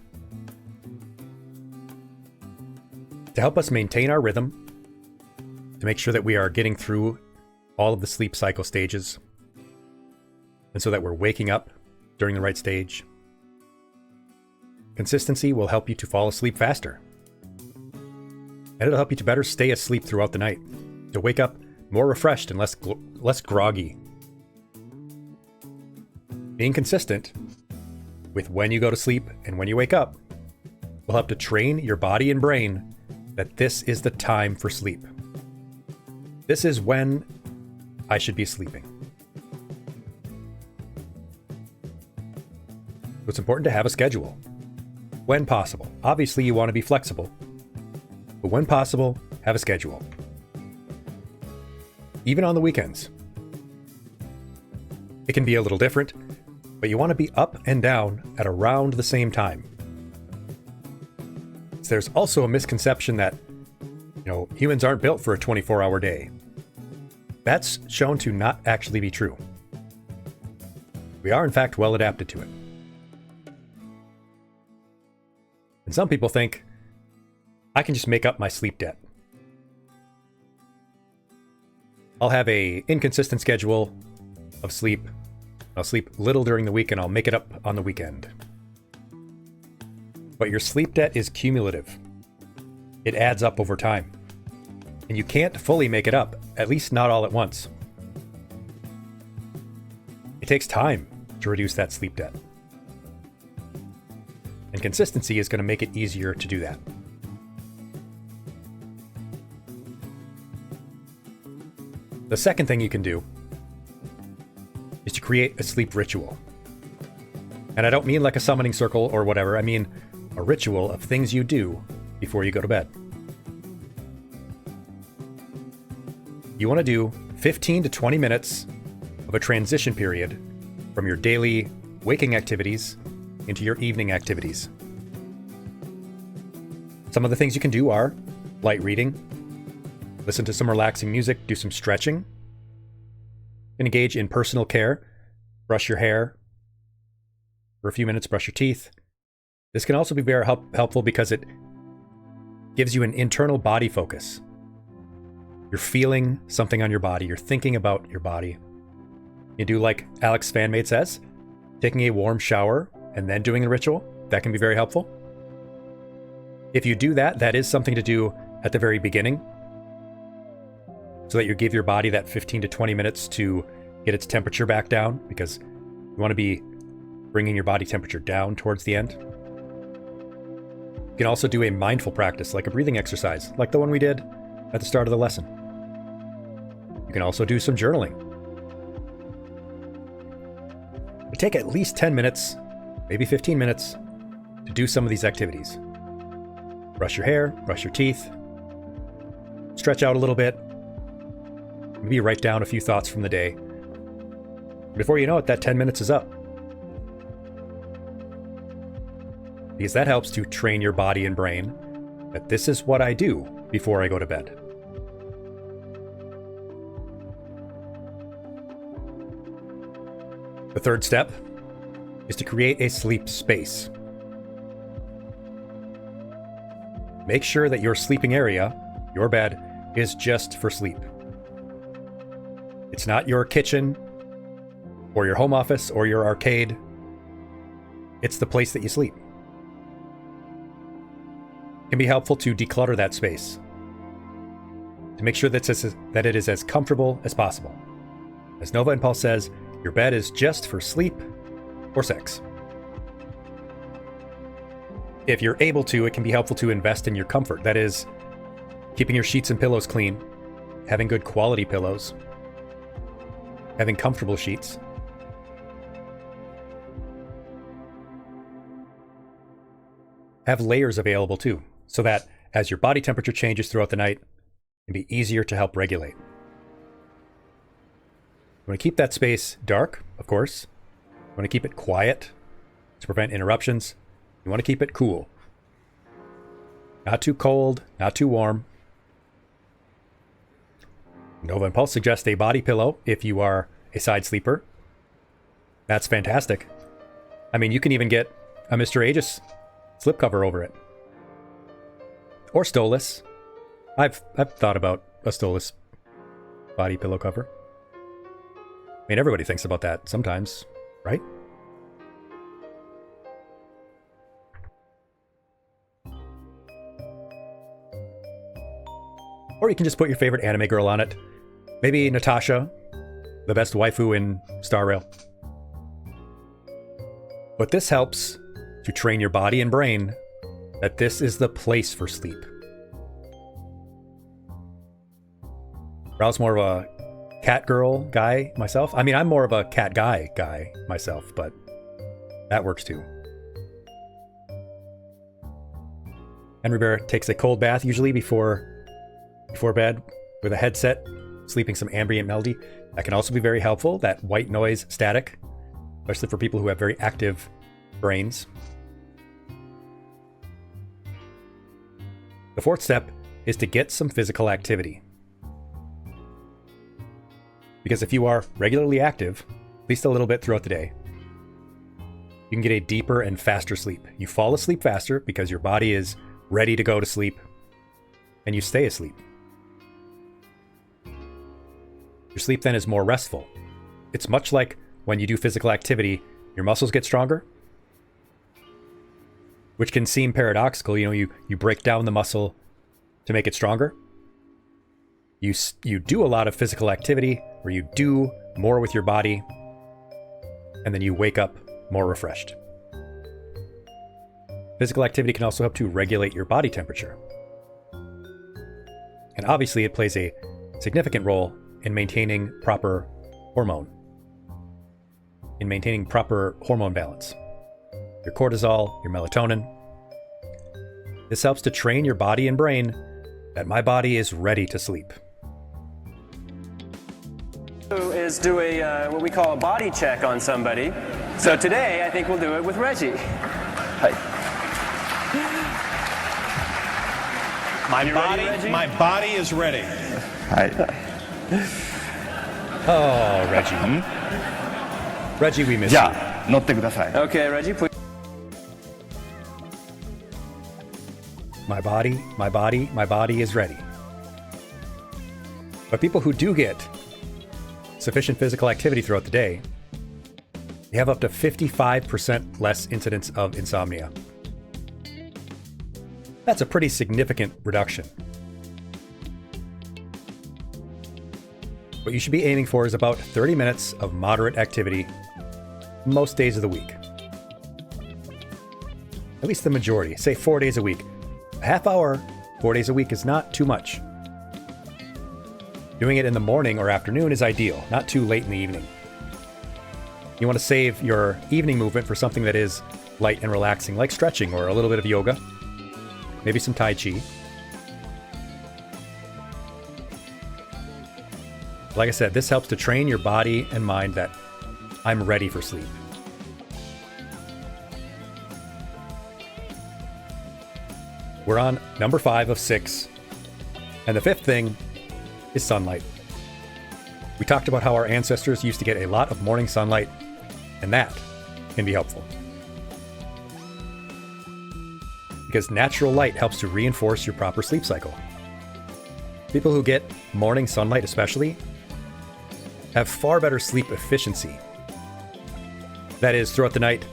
To help us maintain our rhythm, to make sure that we are getting through all of the sleep cycle stages, and so that we're waking up during the right stage, consistency will help you to fall asleep faster. And it'll help you to better stay asleep throughout the night, to wake up more refreshed and less groggy. Being consistent with when you go to sleep and when you wake up will help to train your body and brain that this is the time for sleep. This is when I should be sleeping. So it's important to have a schedule when possible. Obviously, you want to be flexible, but when possible, have a schedule. Even on the weekends. It can be a little different, but you want to be up and down at around the same time. So there's also a misconception that, humans aren't built for a 24-hour day. That's shown to not actually be true. We are, in fact, well adapted to it. And some people think I can just make up my sleep debt. I'll have a inconsistent schedule of sleep. I'll sleep little during the week and I'll make it up on the weekend. But your sleep debt is cumulative. It adds up over time. And you can't fully make it up, at least not all at once. It takes time to reduce that sleep debt. And consistency is going to make it easier to do that. The second thing you can do is to create a sleep ritual. And I don't mean like a summoning circle or whatever. I mean a ritual of things you do before you go to bed. You want to do 15 to 20 minutes of a transition period from your daily waking activities into your evening activities. Some of the things you can do are light reading, listen to some relaxing music, do some stretching, engage in personal care, brush your hair for a few minutes, brush your teeth. This can also be very helpful because it gives you an internal body focus. You're feeling something on your body. You're thinking about your body. You do like Alex Fanmade says, taking a warm shower and then doing a ritual. That can be very helpful. If you do that, that is something to do at the very beginning so that you give your body that 15 to 20 minutes to get its temperature back down, because you want to be bringing your body temperature down towards the end. You can also do a mindful practice, like a breathing exercise, like the one we did at the start of the lesson. You can also do some journaling. But take at least 10 minutes, maybe 15 minutes, to do some of these activities. Brush your hair, brush your teeth, stretch out a little bit, maybe write down a few thoughts from the day. Before you know it, that 10 minutes is up. Because that helps to train your body and brain that this is what I do before I go to bed. The third step is to create a sleep space. Make sure that your sleeping area, your bed, is just for sleep. It's not your kitchen or your home office or your arcade. It's the place that you sleep. It can be helpful to declutter that space, to make sure that it is as comfortable as possible. As Nova and Paul says, your bed is just for sleep or sex. If you're able to, it can be helpful to invest in your comfort. That is, keeping your sheets and pillows clean, having good quality pillows, having comfortable sheets. Have layers available too, so that as your body temperature changes throughout the night, it can be easier to help regulate. You want to keep that space dark, of course. You want to keep it quiet to prevent interruptions. You want to keep it cool. Not too cold, not too warm. Nova and Pulse suggest a body pillow if you are a side sleeper. That's fantastic. I mean, you can even get a Mr. Aegis slipcover over it. Or stowless. I've thought about a stowless body pillow cover. I mean, everybody thinks about that sometimes, right? Or you can just put your favorite anime girl on it. Maybe Natasha, the best waifu in Star Rail. But this helps to train your body and brain that this is the place for sleep. I was more of a cat girl guy myself. I mean, I'm more of a cat guy myself, but that works too. Henry Bear takes a cold bath usually before bed with a headset, sleeping some ambient melody. That can also be very helpful, that white noise static, especially for people who have very active brains. The fourth step is to get some physical activity. Because if you are regularly active, at least a little bit throughout the day, you can get a deeper and faster sleep. You fall asleep faster because your body is ready to go to sleep. and you stay asleep. Your sleep then is more restful. It's much like when you do physical activity, your muscles get stronger, which can seem paradoxical. You break down the muscle to make it stronger. You do a lot of physical activity, or you do more with your body, and then you wake up more refreshed. Physical activity can also help to regulate your body temperature. And obviously it plays a significant role in maintaining proper hormone balance. Your cortisol, your melatonin. This helps to train your body and brain that my body is ready to sleep. Is do what we call a body check on somebody. So today I think we'll do it with Reggie. Hi. My body is ready. Hi. Oh, Reggie. Reggie, we miss you. じゃあ乗ってください。 Okay, Reggie, please. My body is ready. But people who do get sufficient physical activity throughout the day, they have up to 55% less incidence of insomnia. That's a pretty significant reduction. What you should be aiming for is about 30 minutes of moderate activity most days of the week. At least the majority, say 4 days a week. A half hour, 4 days a week is not too much. Doing it in the morning or afternoon is ideal, not too late in the evening. You want to save your evening movement for something that is light and relaxing, like stretching or a little bit of yoga, maybe some Tai Chi. Like I said, this helps to train your body and mind that I'm ready for sleep. We're on number 5 of 6. And the 5th thing is sunlight. We talked about how our ancestors used to get a lot of morning sunlight, and that can be helpful. Because natural light helps to reinforce your proper sleep cycle. People who get morning sunlight especially have far better sleep efficiency. That is, throughout the night,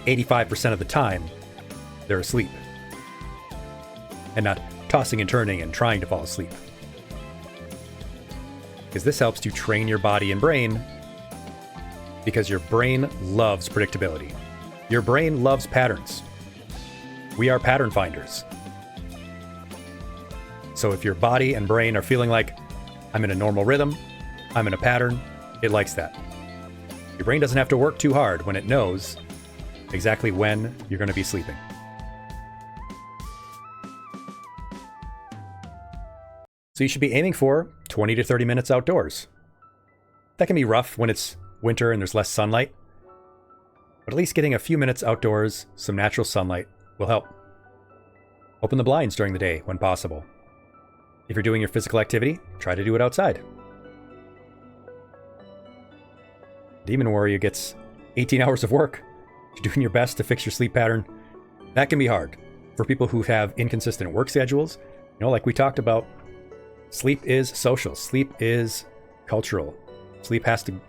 85% of the time, they're asleep. And not tossing and turning and trying to fall asleep. Because this helps to train your body and brain, because your brain loves predictability. Your brain loves patterns. We are pattern finders. So if your body and brain are feeling like, I'm in a normal rhythm, I'm in a pattern, it likes that. Your brain doesn't have to work too hard when it knows exactly when you're going to be sleeping. So you should be aiming for 20 to 30 minutes outdoors. That can be rough when it's winter and there's less sunlight, but at least getting a few minutes outdoors, some natural sunlight, will help. Open the blinds during the day when possible. If you're doing your physical activity, try to do it outside. Demon Warrior gets 18 hours of work. You're doing your best to fix your sleep pattern. That can be hard for people who have inconsistent work schedules. Like we talked about, sleep is social. Sleep is cultural. Sleep has to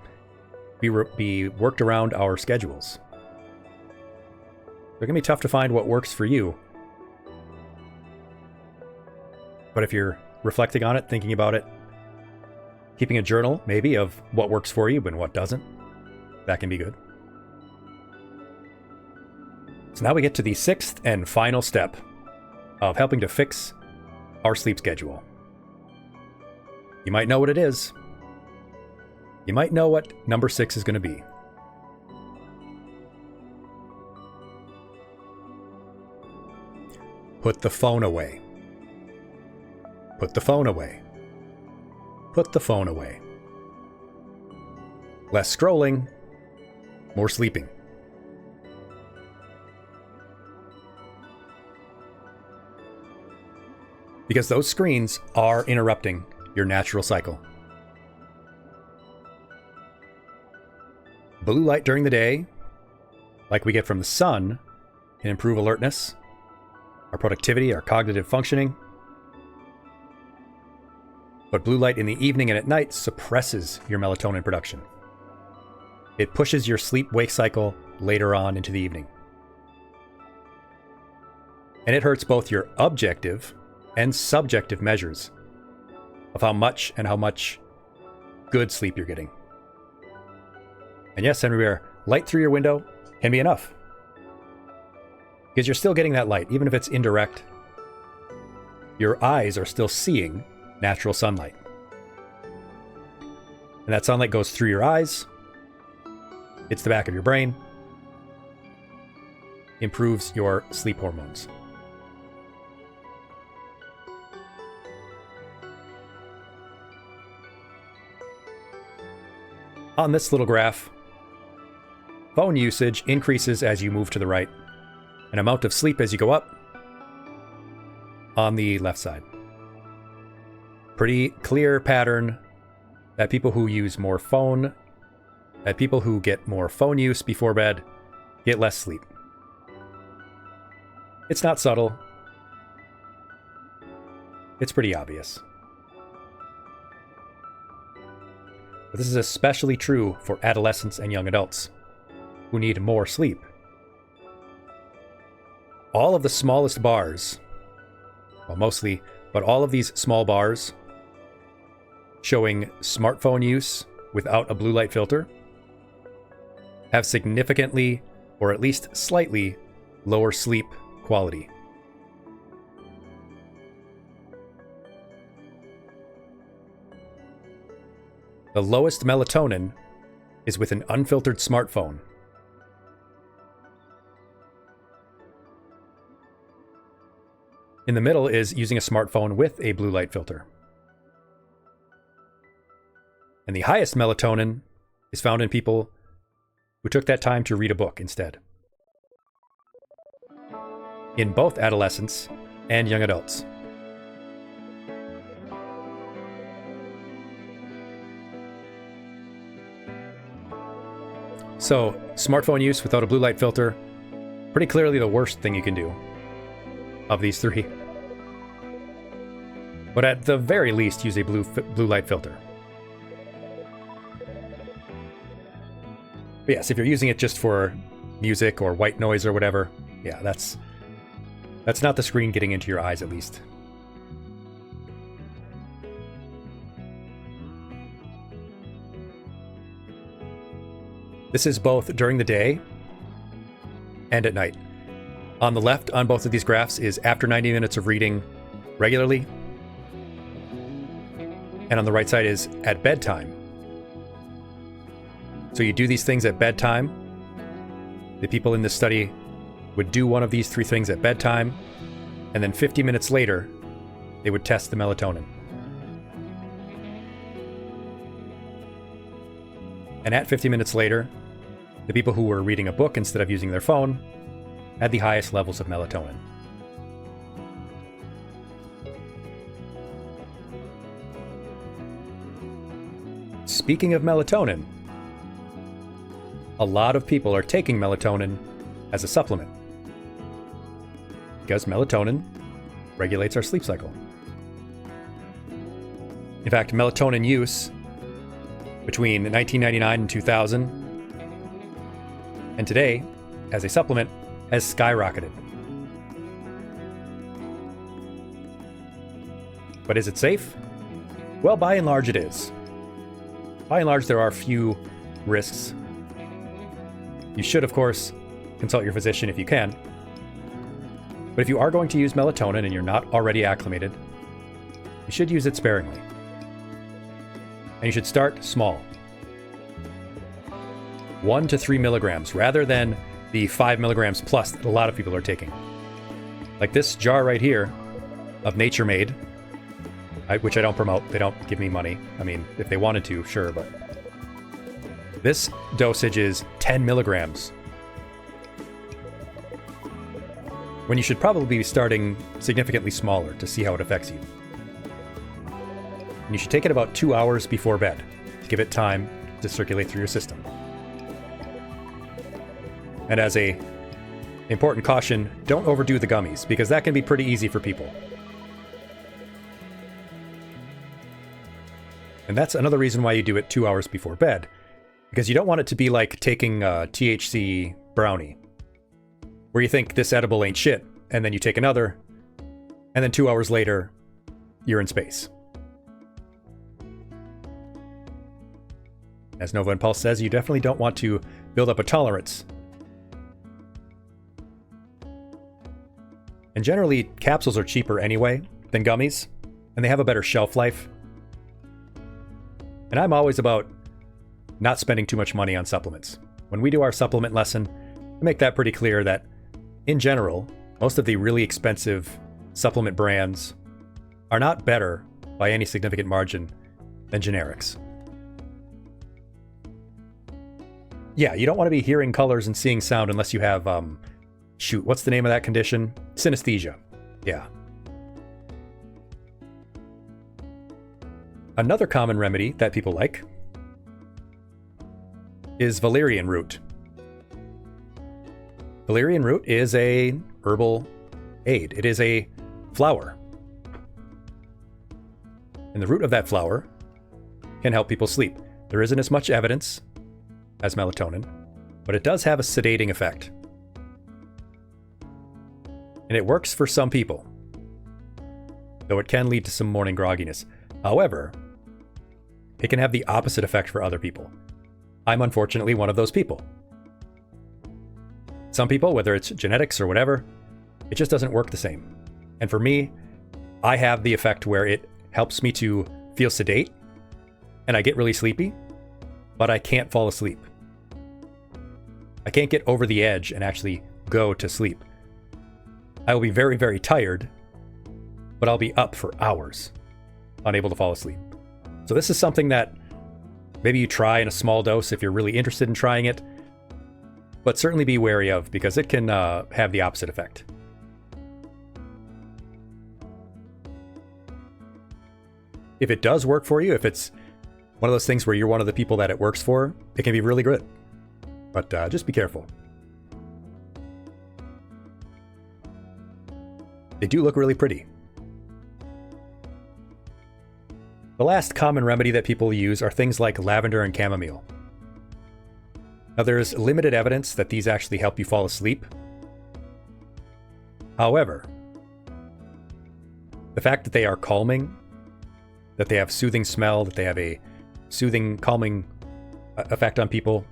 be worked around our schedules. They're going to be tough to find what works for you. But if you're reflecting on it, thinking about it, keeping a journal maybe of what works for you and what doesn't, that can be good. So now we get to the 6th and final step of helping to fix our sleep schedule. You might know what it is. You might know what number 6 is going to be. Put the phone away. Put the phone away. Put the phone away. Less scrolling, more sleeping. Because those screens are interrupting your natural cycle. Blue light during the day, like we get from the sun, can improve alertness, our productivity, our cognitive functioning. But blue light in the evening and at night suppresses your melatonin production. It pushes your sleep-wake cycle later on into the evening. And it hurts both your objective and subjective measures of how much good sleep you're getting. And yes, Henry Bear, light through your window can be enough. Because you're still getting that light, even if it's indirect. Your eyes are still seeing natural sunlight. And that sunlight goes through your eyes, hits the back of your brain, improves your sleep hormones. On this little graph, phone usage increases as you move to the right, and amount of sleep as you go up on the left side. Pretty clear pattern that people who use more phone, that people who get more phone use before bed get less sleep. It's not subtle. It's pretty obvious. But this is especially true for adolescents and young adults who need more sleep. All of the smallest bars, well, mostly, but all of these small bars showing smartphone use without a blue light filter have significantly, or at least slightly, lower sleep quality. The lowest melatonin is with an unfiltered smartphone. In the middle is using a smartphone with a blue light filter. And the highest melatonin is found in people who took that time to read a book instead. In both adolescents and young adults. So, smartphone use without a blue light filter, pretty clearly the worst thing you can do of these three. But at the very least, use a blue light filter. But yes, if you're using it just for music or white noise or whatever, yeah, that's not the screen getting into your eyes, at least. This is both during the day and at night. On the left, on both of these graphs, is after 90 minutes of reading regularly. And on the right side is at bedtime. So you do these things at bedtime. The people in this study would do one of these three things at bedtime, and then 50 minutes later, they would test the melatonin. And at 50 minutes later, the people who were reading a book instead of using their phone had the highest levels of melatonin. Speaking of melatonin, a lot of people are taking melatonin as a supplement because melatonin regulates our sleep cycle. In fact, melatonin use between 1999 and 2000 and today, as a supplement, has skyrocketed. But is it safe? Well, by and large it is. By and large, there are few risks. You should, of course, consult your physician if you can. But if you are going to use melatonin and you're not already acclimated, you should use it sparingly. And you should start small. 1 to 3 milligrams, rather than the 5 milligrams plus that a lot of people are taking. Like this jar right here of Nature Made, which I don't promote. They don't give me money. I mean, if they wanted to, sure, but this dosage is 10 milligrams. When you should probably be starting significantly smaller to see how it affects you. And you should take it about 2 hours before bed to give it time to circulate through your system. And as a important caution, don't overdo the gummies, because that can be pretty easy for people. And that's another reason why you do it 2 hours before bed, because you don't want it to be like taking a THC brownie, where you think this edible ain't shit, and then you take another, and then 2 hours later, you're in space. As Nova Impulse says, you definitely don't want to build up a tolerance. And generally, capsules are cheaper anyway than gummies, and they have a better shelf life. And I'm always about not spending too much money on supplements. When we do our supplement lesson, we make that pretty clear that, in general, most of the really expensive supplement brands are not better by any significant margin than generics. Yeah, you don't want to be hearing colors and seeing sound unless you have, shoot, what's the name of that condition? Synesthesia. Yeah. Another common remedy that people like is valerian root. Valerian root is a herbal aid. It is a flower. And the root of that flower can help people sleep. There isn't as much evidence as melatonin, but it does have a sedating effect. And it works for some people, though it can lead to some morning grogginess. However, it can have the opposite effect for other people. I'm unfortunately one of those people. Some people, whether it's genetics or whatever, it just doesn't work the same. And for me, I have the effect where it helps me to feel sedate, and I get really sleepy, but I can't fall asleep. I can't get over the edge and actually go to sleep. I will be very, very tired, but I'll be up for hours, unable to fall asleep. So this is something that maybe you try in a small dose if you're really interested in trying it, but certainly be wary of, because it can have the opposite effect. If it does work for you, if it's one of those things where you're one of the people that it works for, it can be really good. But just be careful. They do look really pretty. The last common remedy that people use are things like lavender and chamomile. Now, there's limited evidence that these actually help you fall asleep. However, the fact that they are calming, that they have soothing smell, that they have a soothing, calming effect on people,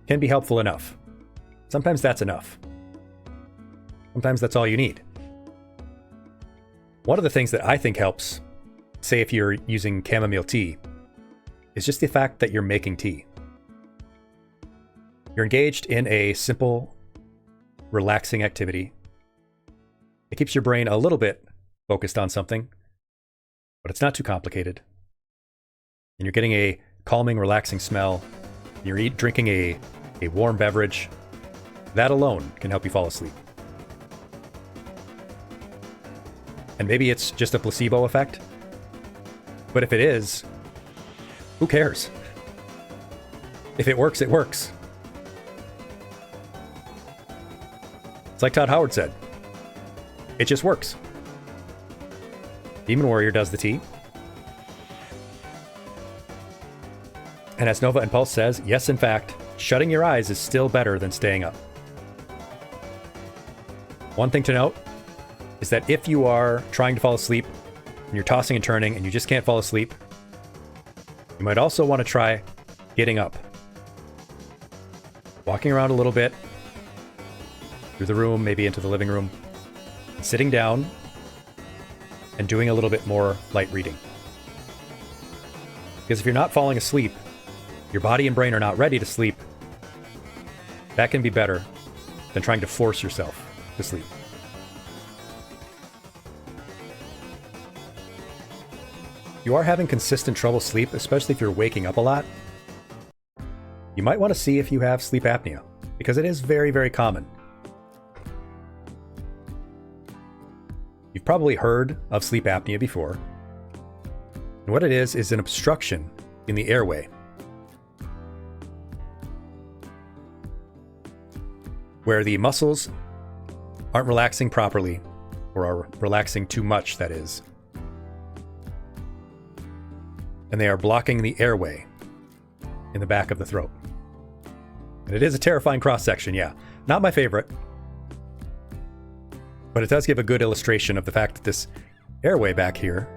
can be helpful enough. Sometimes that's enough. Sometimes that's all you need. One of the things that I think helps, say if you're using chamomile tea, is just the fact that you're making tea. You're engaged in a simple, relaxing activity. It keeps your brain a little bit focused on something, but it's not too complicated. And you're getting a calming, relaxing smell. You're drinking a warm beverage. That alone can help you fall asleep. And maybe it's just a placebo effect, but if it is, who cares? If it works, it works. It's like Todd Howard said, it just works. Demon Warrior does the tea. And as Nova Impulse says, yes, in fact, shutting your eyes is still better than staying up. One thing to note is that if you are trying to fall asleep and you're tossing and turning and you just can't fall asleep, you might also want to try getting up. Walking around a little bit through the room, maybe into the living room, sitting down and doing a little bit more light reading. Because if you're not falling asleep, your body and brain are not ready to sleep, that can be better than trying to force yourself to sleep. If you are having consistent trouble sleep, especially if you're waking up a lot, you might want to see if you have sleep apnea, because it is very, very common. You've probably heard of sleep apnea before. And what it is an obstruction in the airway, where the muscles aren't relaxing properly, or are relaxing too much, that is. and they are blocking the airway in the back of the throat. And it is a terrifying cross-section, yeah. Not my favorite, but it does give a good illustration of the fact that this airway back here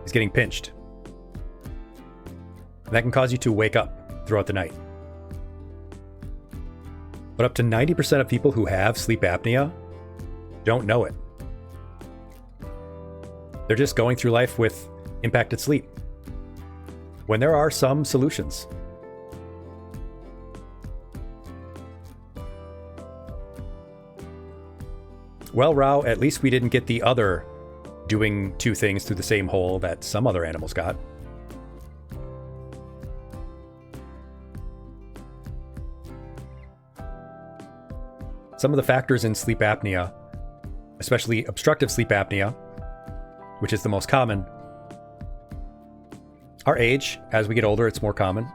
is getting pinched. And that can cause you to wake up throughout the night. But up to 90% of people who have sleep apnea don't know it. They're just going through life with impacted sleep, when there are some solutions. Well, Rao, at least we didn't get the other doing two things through the same hole that some other animals got. Some of the factors in sleep apnea, especially obstructive sleep apnea, which is the most common, our age. As we get older, it's more common.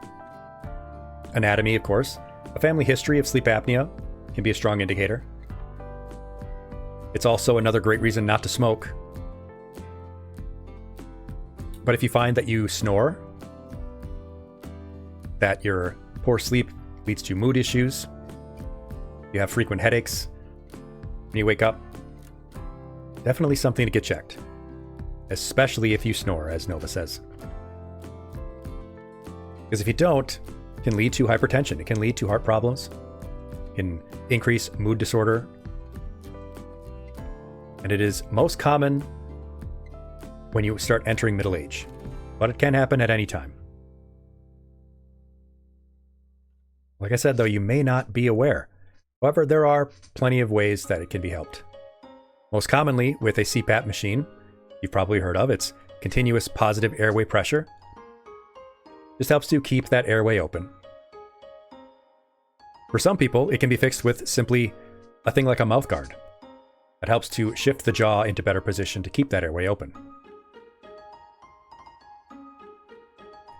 Anatomy, of course. A family history of sleep apnea can be a strong indicator. It's also another great reason not to smoke. But if you find that you snore, that your poor sleep leads to mood issues, you have frequent headaches when you wake up, definitely something to get checked. Especially if you snore, as Nova says. Because if you don't, it can lead to hypertension. It can lead to heart problems. It can increase mood disorder. And it is most common when you start entering middle age. But it can happen at any time. Like I said, though, you may not be aware. However, there are plenty of ways that it can be helped. Most commonly with a CPAP machine, you've probably heard of. It's continuous positive airway pressure. Just helps to keep that airway open. For some people, it can be fixed with simply a thing like a mouth guard. That helps to shift the jaw into better position to keep that airway open.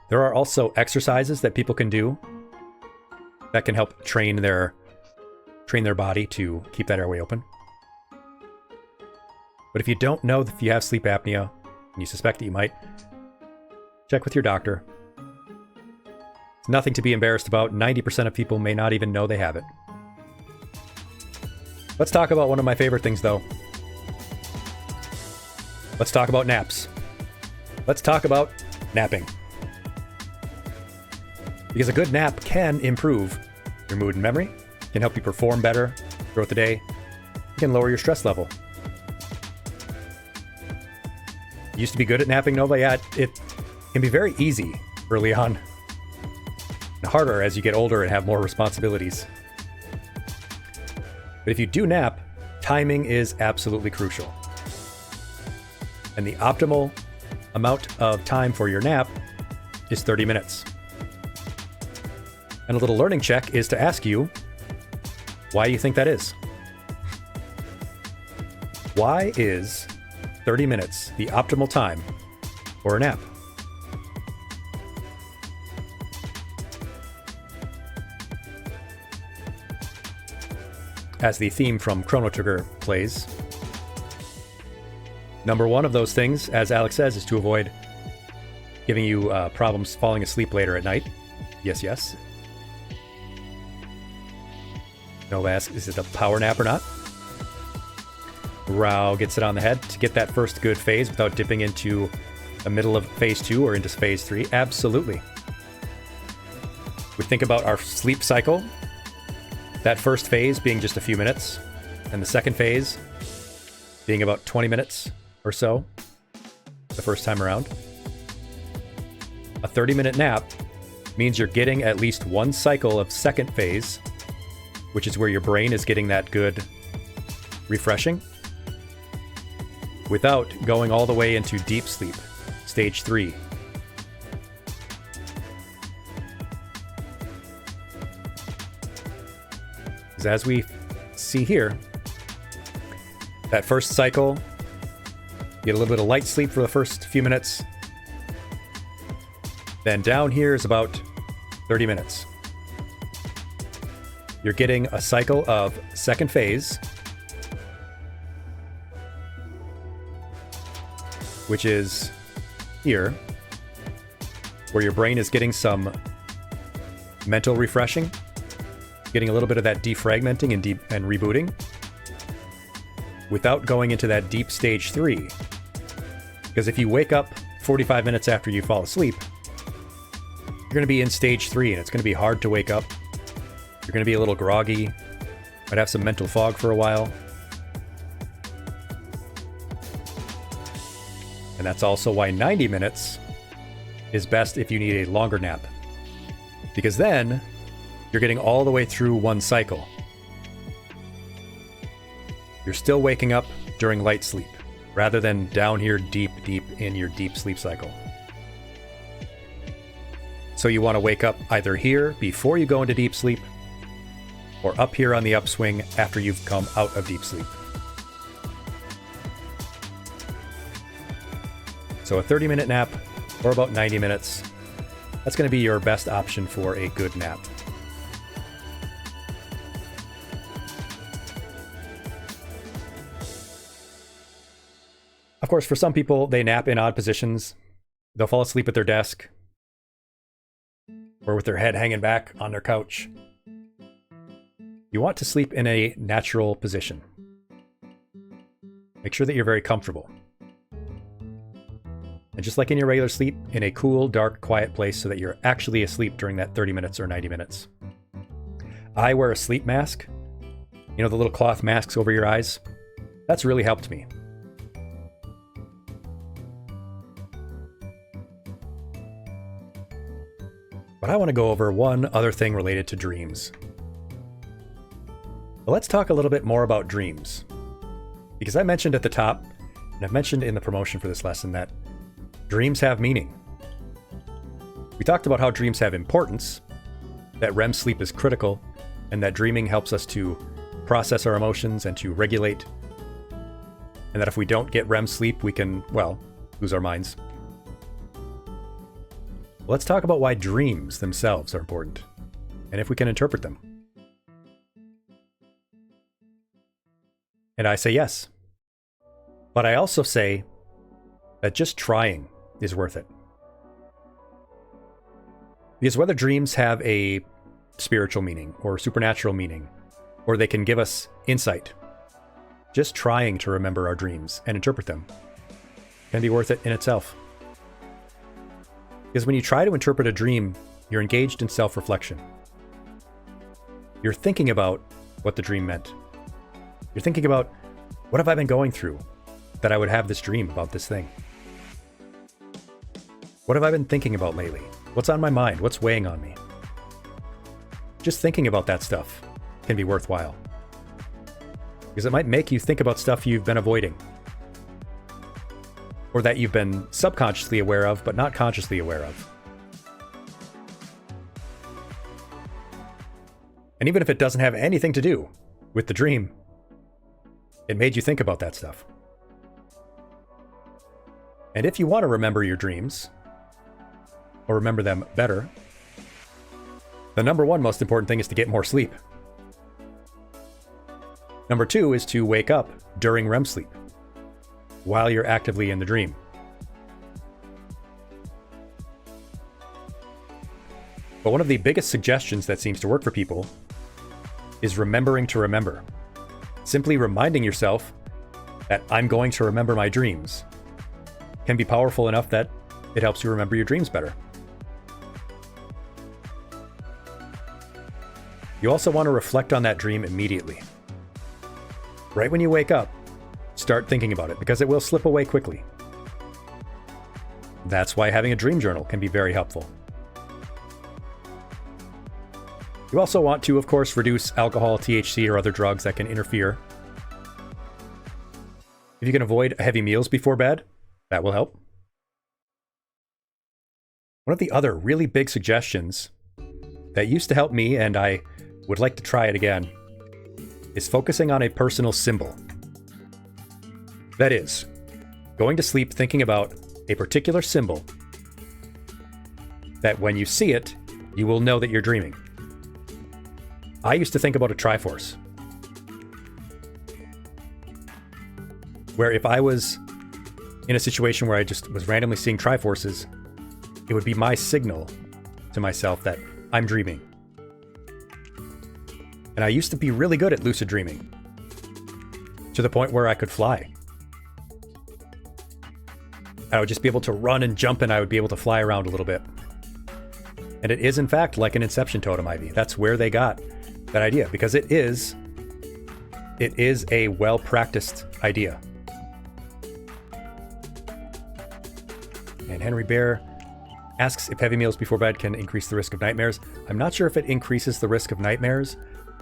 There are also exercises that people can do that can help train their body to keep that airway open. But if you don't know if you have sleep apnea, and you suspect that you might, check with your doctor. It's nothing to be embarrassed about. 90% of people may not even know they have it. Let's talk about one of my favorite things, though. Let's talk about naps. Let's talk about napping. Because a good nap can improve your mood and memory, can help you perform better throughout the day, it can lower your stress level. You used to be good at napping, Nova? Yeah, it can be very easy early on. And harder as you get older and have more responsibilities. But if you do nap, timing is absolutely crucial. And the optimal amount of time for your nap is 30 minutes. And a little learning check is to ask you, why do you think that is? Why is 30 minutes the optimal time for a nap? As the theme from Chrono Trigger plays, number one of those things, as Alex says, is to avoid giving you problems falling asleep later at night. Yes, yes. Nova asks, is it a power nap or not? Rao gets it on the head to get that first good phase without dipping into the middle of phase 2 or into phase 3. Absolutely. We think about our sleep cycle. That first phase being just a few minutes, and the second phase being about 20 minutes or so the first time around. A 30-minute nap means you're getting at least one cycle of second phase, which is where your brain is getting that good refreshing, without going all the way into deep sleep, stage 3. As we see here, that first cycle, you get a little bit of light sleep for the first few minutes. Then down here is about 30 minutes. You're getting a cycle of second phase, which is here. where your brain is getting some mental refreshing, getting a little bit of that defragmenting and rebooting, without going into that deep stage 3. Because if you wake up 45 minutes after you fall asleep, you're going to be in stage 3, and it's going to be hard to wake up. You're going to be a little groggy, might have some mental fog for a while. And that's also why 90 minutes is best if you need a longer nap. Because then you're getting all the way through one cycle. You're still waking up during light sleep, rather than down here deep in your deep sleep cycle. So you want to wake up either here before you go into deep sleep, or up here on the upswing after you've come out of deep sleep. So a 30-minute nap, or about 90 minutes, that's going to be your best option for a good nap. Of course, for some people, they nap in odd positions. They'll fall asleep at their desk, or with their head hanging back on their couch. You want to sleep in a natural position. Make sure that you're very comfortable. And just like in your regular sleep, in a cool, dark, quiet place so that you're actually asleep during that 30 minutes or 90 minutes. I wear a sleep mask. You know, the little cloth masks over your eyes? That's really helped me. But I want to go over one other thing related to dreams. But let's talk a little bit more about dreams. Because I mentioned at the top, and I've mentioned in the promotion for this lesson, that dreams have meaning. We talked about how dreams have importance, that REM sleep is critical, and that dreaming helps us to process our emotions and to regulate, and that if we don't get REM sleep, we can, well, lose our minds. Let's talk about why dreams themselves are important, and if we can interpret them. And I say yes. But I also say that just trying is worth it. Because whether dreams have a spiritual meaning or supernatural meaning, or they can give us insight, just trying to remember our dreams and interpret them can be worth it in itself. Because when you try to interpret a dream, you're engaged in self-reflection. You're thinking about what the dream meant. You're thinking about, what have I been going through that I would have this dream about this thing? What have I been thinking about lately? What's on my mind? What's weighing on me? Just thinking about that stuff can be worthwhile. Because it might make you think about stuff you've been avoiding, or that you've been subconsciously aware of, but not consciously aware of. And even if it doesn't have anything to do with the dream, it made you think about that stuff. And if you want to remember your dreams, or remember them better, the number one most important thing is to get more sleep. Number two is to wake up during REM sleep, while you're actively in the dream. But one of the biggest suggestions that seems to work for people is remembering to remember. Simply reminding yourself that I'm going to remember my dreams can be powerful enough that it helps you remember your dreams better. You also want to reflect on that dream immediately. Right when you wake up, start thinking about it, because it will slip away quickly. That's why having a dream journal can be very helpful. You also want to, of course, reduce alcohol, THC, or other drugs that can interfere. If you can avoid heavy meals before bed, that will help. One of the other really big suggestions that used to help me, and I would like to try it again, is focusing on a personal symbol. That is, going to sleep thinking about a particular symbol that when you see it, you will know that you're dreaming. I used to think about a Triforce, where if I was in a situation where I just was randomly seeing Triforces, it would be my signal to myself that I'm dreaming. And I used to be really good at lucid dreaming, to the point where I could fly. I would just be able to run and jump, and I would be able to fly around a little bit. And it is, in fact, like an Inception totem, Ivy. That's where they got that idea, because it is a well-practiced idea. And Henry Bear asks if heavy meals before bed can increase the risk of nightmares. I'm not sure if it increases the risk of nightmares,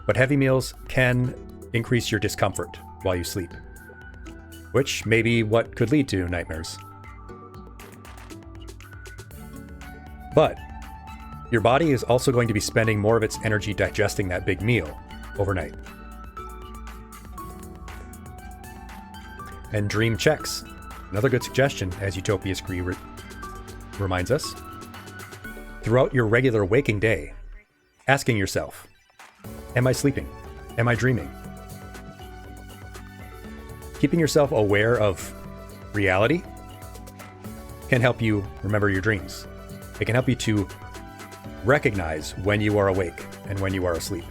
but heavy meals can increase your discomfort while you sleep, which may be what could lead to nightmares. But your body is also going to be spending more of its energy digesting that big meal overnight. And dream checks. Another good suggestion, as Utopia's Cree reminds us. Throughout your regular waking day, asking yourself, am I sleeping? Am I dreaming? Keeping yourself aware of reality can help you remember your dreams. It can help you to recognize when you are awake and when you are asleep.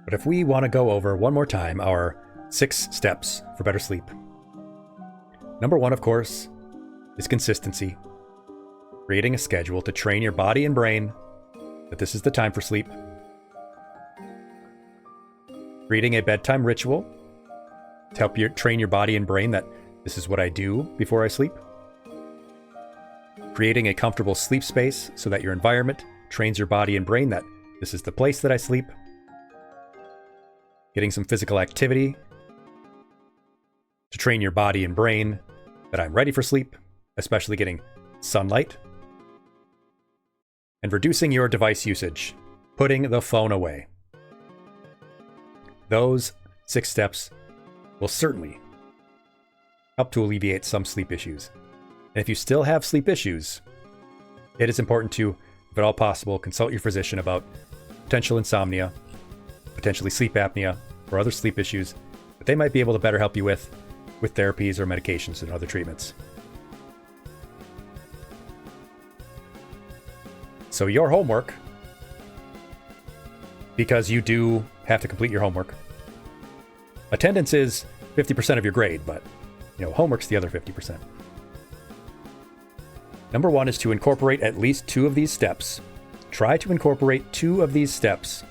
But if we want to go over one more time our 6 steps for better sleep. Number 1, of course, is consistency. Creating a schedule to train your body and brain that this is the time for sleep. Creating a bedtime ritual to help you train your body and brain that this is what I do before I sleep. Creating a comfortable sleep space so that your environment trains your body and brain that this is the place that I sleep. Getting some physical activity to train your body and brain that I'm ready for sleep, especially getting sunlight. And reducing your device usage, putting the phone away. Those 6 steps will certainly help to alleviate some sleep issues. And if you still have sleep issues, it is important to, if at all possible, consult your physician about potential insomnia, potentially sleep apnea, or other sleep issues that they might be able to better help you with therapies or medications and other treatments. So your homework, because you do have to complete your homework. Attendance is 50% of your grade, but homework's the other 50%. Number 1 is to incorporate at least 2 of these steps. Try to incorporate 2 of these steps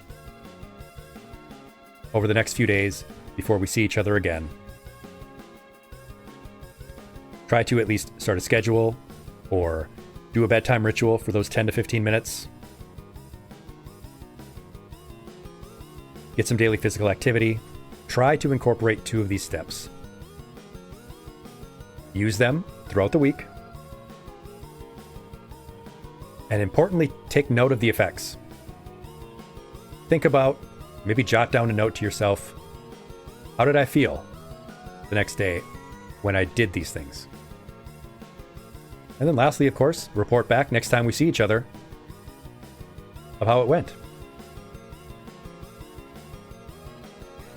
over the next few days before we see each other again. Try to at least start a schedule or do a bedtime ritual for those 10 to 15 minutes. Get some daily physical activity. Try to incorporate 2 of these steps. Use them throughout the week. And importantly, take note of the effects. Think about, maybe jot down a note to yourself. How did I feel the next day when I did these things? And then lastly, of course, report back next time we see each other of how it went.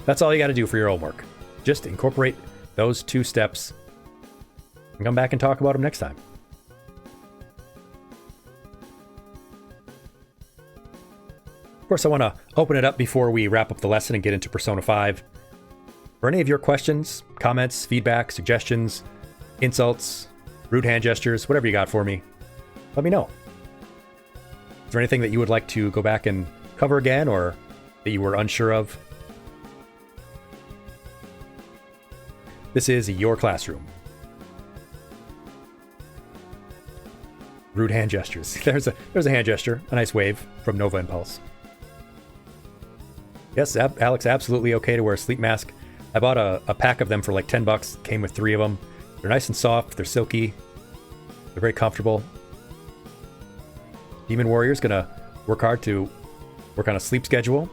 That's all you got to do for your homework. Just incorporate those 2 steps and come back and talk about them next time. Of course, I want to open it up before we wrap up the lesson and get into Persona 5. For any of your questions, comments, feedback, suggestions, insults, rude hand gestures, whatever you got for me, let me know. Is there anything that you would like to go back and cover again, or that you were unsure of? This is your classroom. Rude hand gestures. There's a hand gesture, a nice wave from Nova Impulse. Yes, Alex, absolutely okay to wear a sleep mask. I bought a pack of them for like $10. Came with 3 of them. They're nice and soft. They're silky. They're very comfortable. Demon Warrior's gonna work hard to work on a sleep schedule.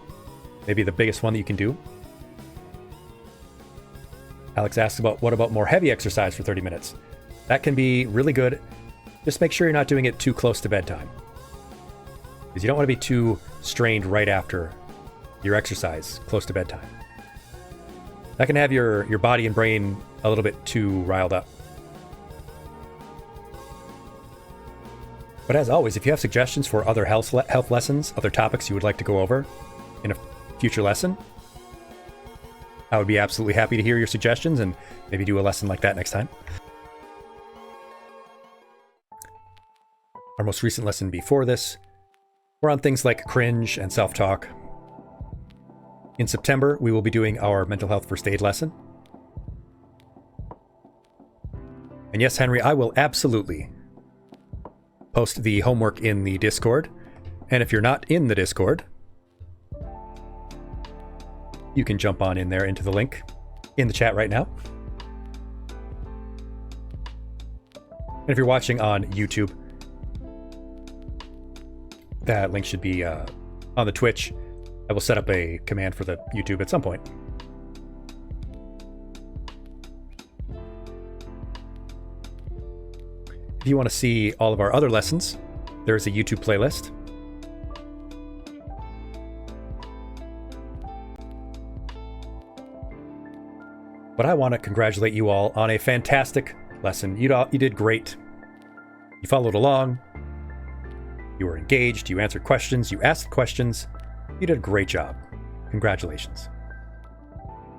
Maybe the biggest one that you can do. Alex asks what about more heavy exercise for 30 minutes? That can be really good. Just make sure you're not doing it too close to bedtime, because you don't want to be too strained right after your exercise close to bedtime. That can have your body and brain a little bit too riled up. But as always, if you have suggestions for other health lessons, other topics you would like to go over in a future lesson, I would be absolutely happy to hear your suggestions and maybe do a lesson like that next time. Our most recent lesson before this were on things like cringe and self-talk. In September, we will be doing our mental health first aid lesson. And yes, Henry, I will absolutely post the homework in the Discord. And if you're not in the Discord, you can jump on in there into the link in the chat right now. And if you're watching on YouTube, that link should be on the Twitch. I will set up a command for the YouTube at some point. If you want to see all of our other lessons, there is a YouTube playlist. But I want to congratulate you all on a fantastic lesson. You did great. You followed along. You were engaged. You answered questions. You asked questions. You did a great job. Congratulations.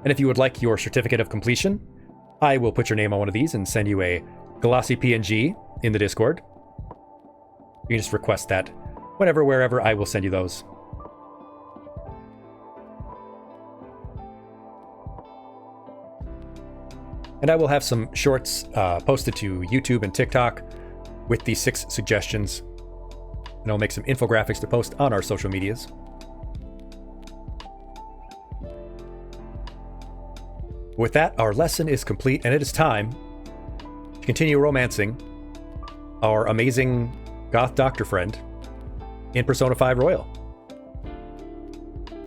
And if you would like your certificate of completion, I will put your name on one of these and send you a glossy PNG in the Discord. You can just request that whenever, wherever, I will send you those. And I will have some shorts posted to YouTube and TikTok with the 6 suggestions. And I'll make some infographics to post on our social medias. With that, our lesson is complete, and it is time to continue romancing our amazing goth doctor friend in Persona 5 Royal.